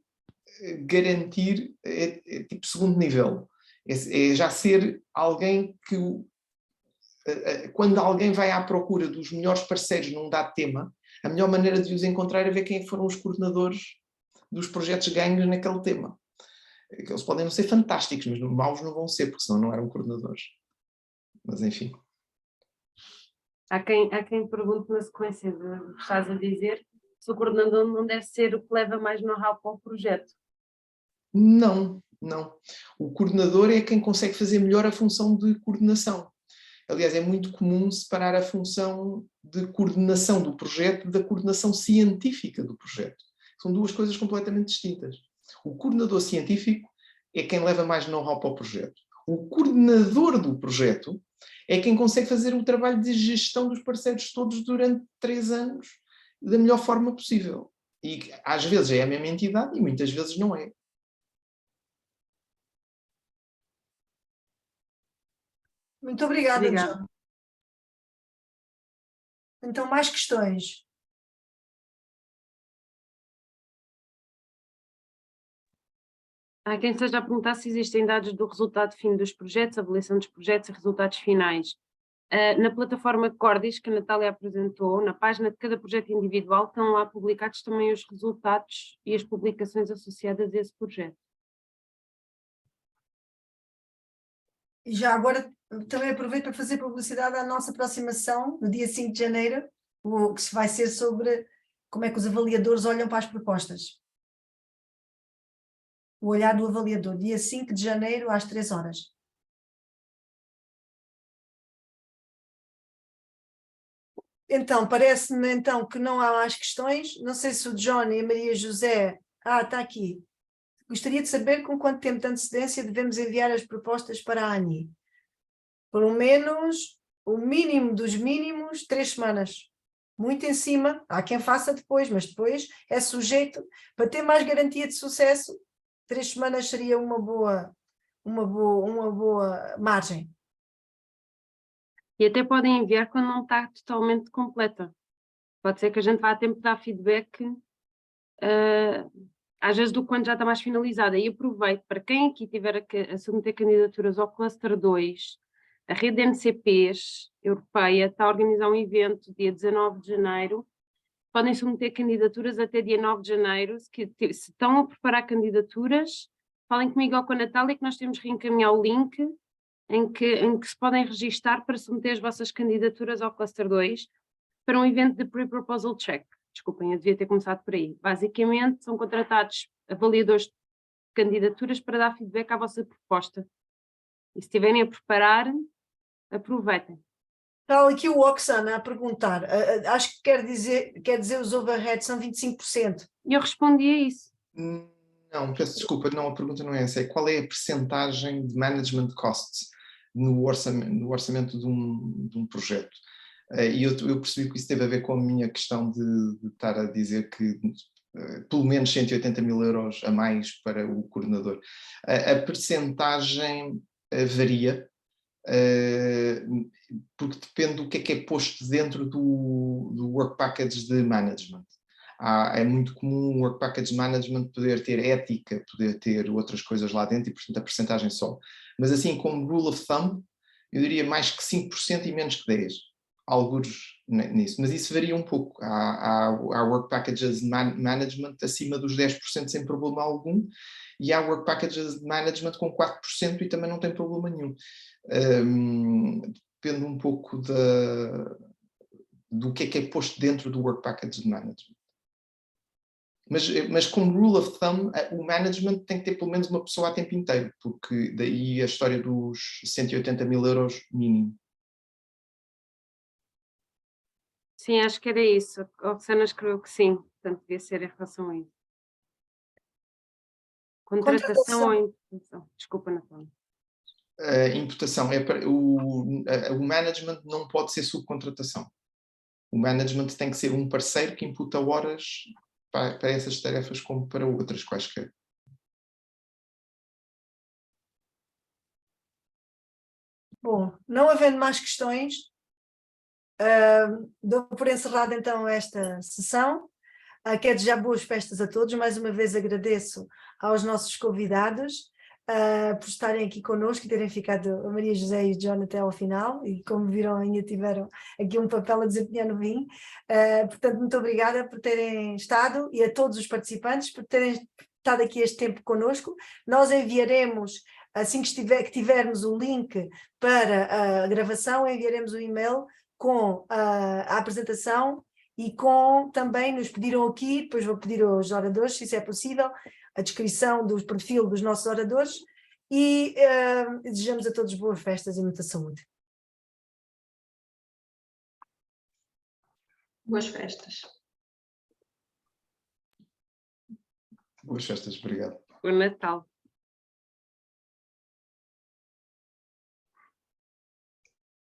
garantir, é tipo segundo nível. É já ser alguém que, quando alguém vai à procura dos melhores parceiros num dado tema, a melhor maneira de os encontrar é ver quem foram os coordenadores dos projetos ganhos naquele tema. Eles podem não ser fantásticos, mas maus não vão ser, porque senão não eram coordenadores. Mas enfim. Há quem pergunte na sequência do que estás a dizer se o coordenador não deve ser o que leva mais know-how para o projeto. Não. O coordenador é quem consegue fazer melhor a função de coordenação. Aliás, é muito comum separar a função de coordenação do projeto da coordenação científica do projeto. São duas coisas completamente distintas. O coordenador científico é quem leva mais know-how para o projeto. O coordenador do projeto é quem consegue fazer o trabalho de gestão dos parceiros todos durante 3 anos da melhor forma possível. E às vezes é a mesma entidade e muitas vezes não é. Muito obrigada, Obrigada. John. Então, mais questões? Há quem esteja a perguntar se existem dados do resultado fim dos projetos, avaliação dos projetos e resultados finais. Na plataforma Cordis, que a Natália apresentou, na página de cada projeto individual, estão lá publicados também os resultados e as publicações associadas a esse projeto. E já agora também aproveito para fazer publicidade à nossa próxima ação, no dia 5 de janeiro, que vai ser sobre como é que os avaliadores olham para as propostas. O olhar do avaliador, dia 5 de janeiro, às 3 horas. Então, parece-me então que não há mais questões. Não sei se o John e a Maria José... está aqui. Gostaria de saber com quanto tempo de antecedência devemos enviar as propostas para a ANI. Pelo menos, o mínimo dos mínimos, 3 semanas. muito em cima, há quem faça depois, mas depois é sujeito, para ter mais garantia de sucesso, 3 semanas seria uma boa margem. E até podem enviar quando não está totalmente completa. Pode ser que a gente vá a tempo de dar feedback, às vezes do quando já está mais finalizada. E aproveito, para quem aqui tiver a submeter candidaturas ao Cluster 2, a rede de MCPs europeia está a organizar um evento dia 19 de janeiro. Podem submeter candidaturas até dia 9 de janeiro. Se estão a preparar candidaturas, falem comigo ou com a Natália, que nós temos que reencaminhar o link em que se podem registar para submeter as vossas candidaturas ao Cluster 2 para um evento de Pre-Proposal Check. Desculpem, eu devia ter começado por aí. Basicamente, são contratados avaliadores de candidaturas para dar feedback à vossa proposta. E se estiverem a preparar, aproveitem. Está aqui o Oxana a perguntar, acho que quer dizer os overheads são 25%. E eu respondi a isso. Não, peço desculpa, não, a pergunta não é essa, é qual é a percentagem de management costs no orçamento de um projeto. E eu percebi que isso teve a ver com a minha questão de estar a dizer que pelo menos 180 mil euros a mais para o coordenador. A percentagem varia, porque depende do que é posto dentro do work package de management. É muito comum o work package management poder ter ética, poder ter outras coisas lá dentro e, portanto, a percentagem sobe. Mas assim, como rule of thumb, eu diria mais que 5% e menos que 10%. Alguns nisso, mas isso varia um pouco. Há work packages de management acima dos 10% sem problema algum, e há work packages de management com 4% e também não tem problema nenhum. Depende um pouco do que é posto dentro do work package de management. Mas como rule of thumb, o management tem que ter pelo menos uma pessoa a tempo inteiro, porque daí a história dos 180 mil euros mínimo. Sim, acho que era isso. A Oksana escreveu que sim, portanto devia ser em relação a isso. Contratação ou imputação? Desculpa, Natália. Imputação é para o management não pode ser subcontratação. O management tem que ser um parceiro que imputa horas para essas tarefas como para outras quaisquer. Bom, não havendo mais questões, dou por encerrada então esta sessão. Quero desejar boas festas a todos. Mais uma vez agradeço aos nossos convidados por estarem aqui connosco e terem ficado, a Maria José e o John, até ao final, e como viram ainda tiveram aqui um papel a desempenhar no vinho. Portanto, muito obrigada por terem estado, e a todos os participantes por terem estado aqui este tempo connosco. Nós enviaremos, assim que tivermos o link para a gravação, enviaremos o e-mail com a apresentação e com também, nos pediram aqui, depois vou pedir aos oradores, se isso é possível, a descrição do perfil dos nossos oradores, e desejamos a todos boas festas e muita saúde. Boas festas. Boas festas, obrigado. O Natal.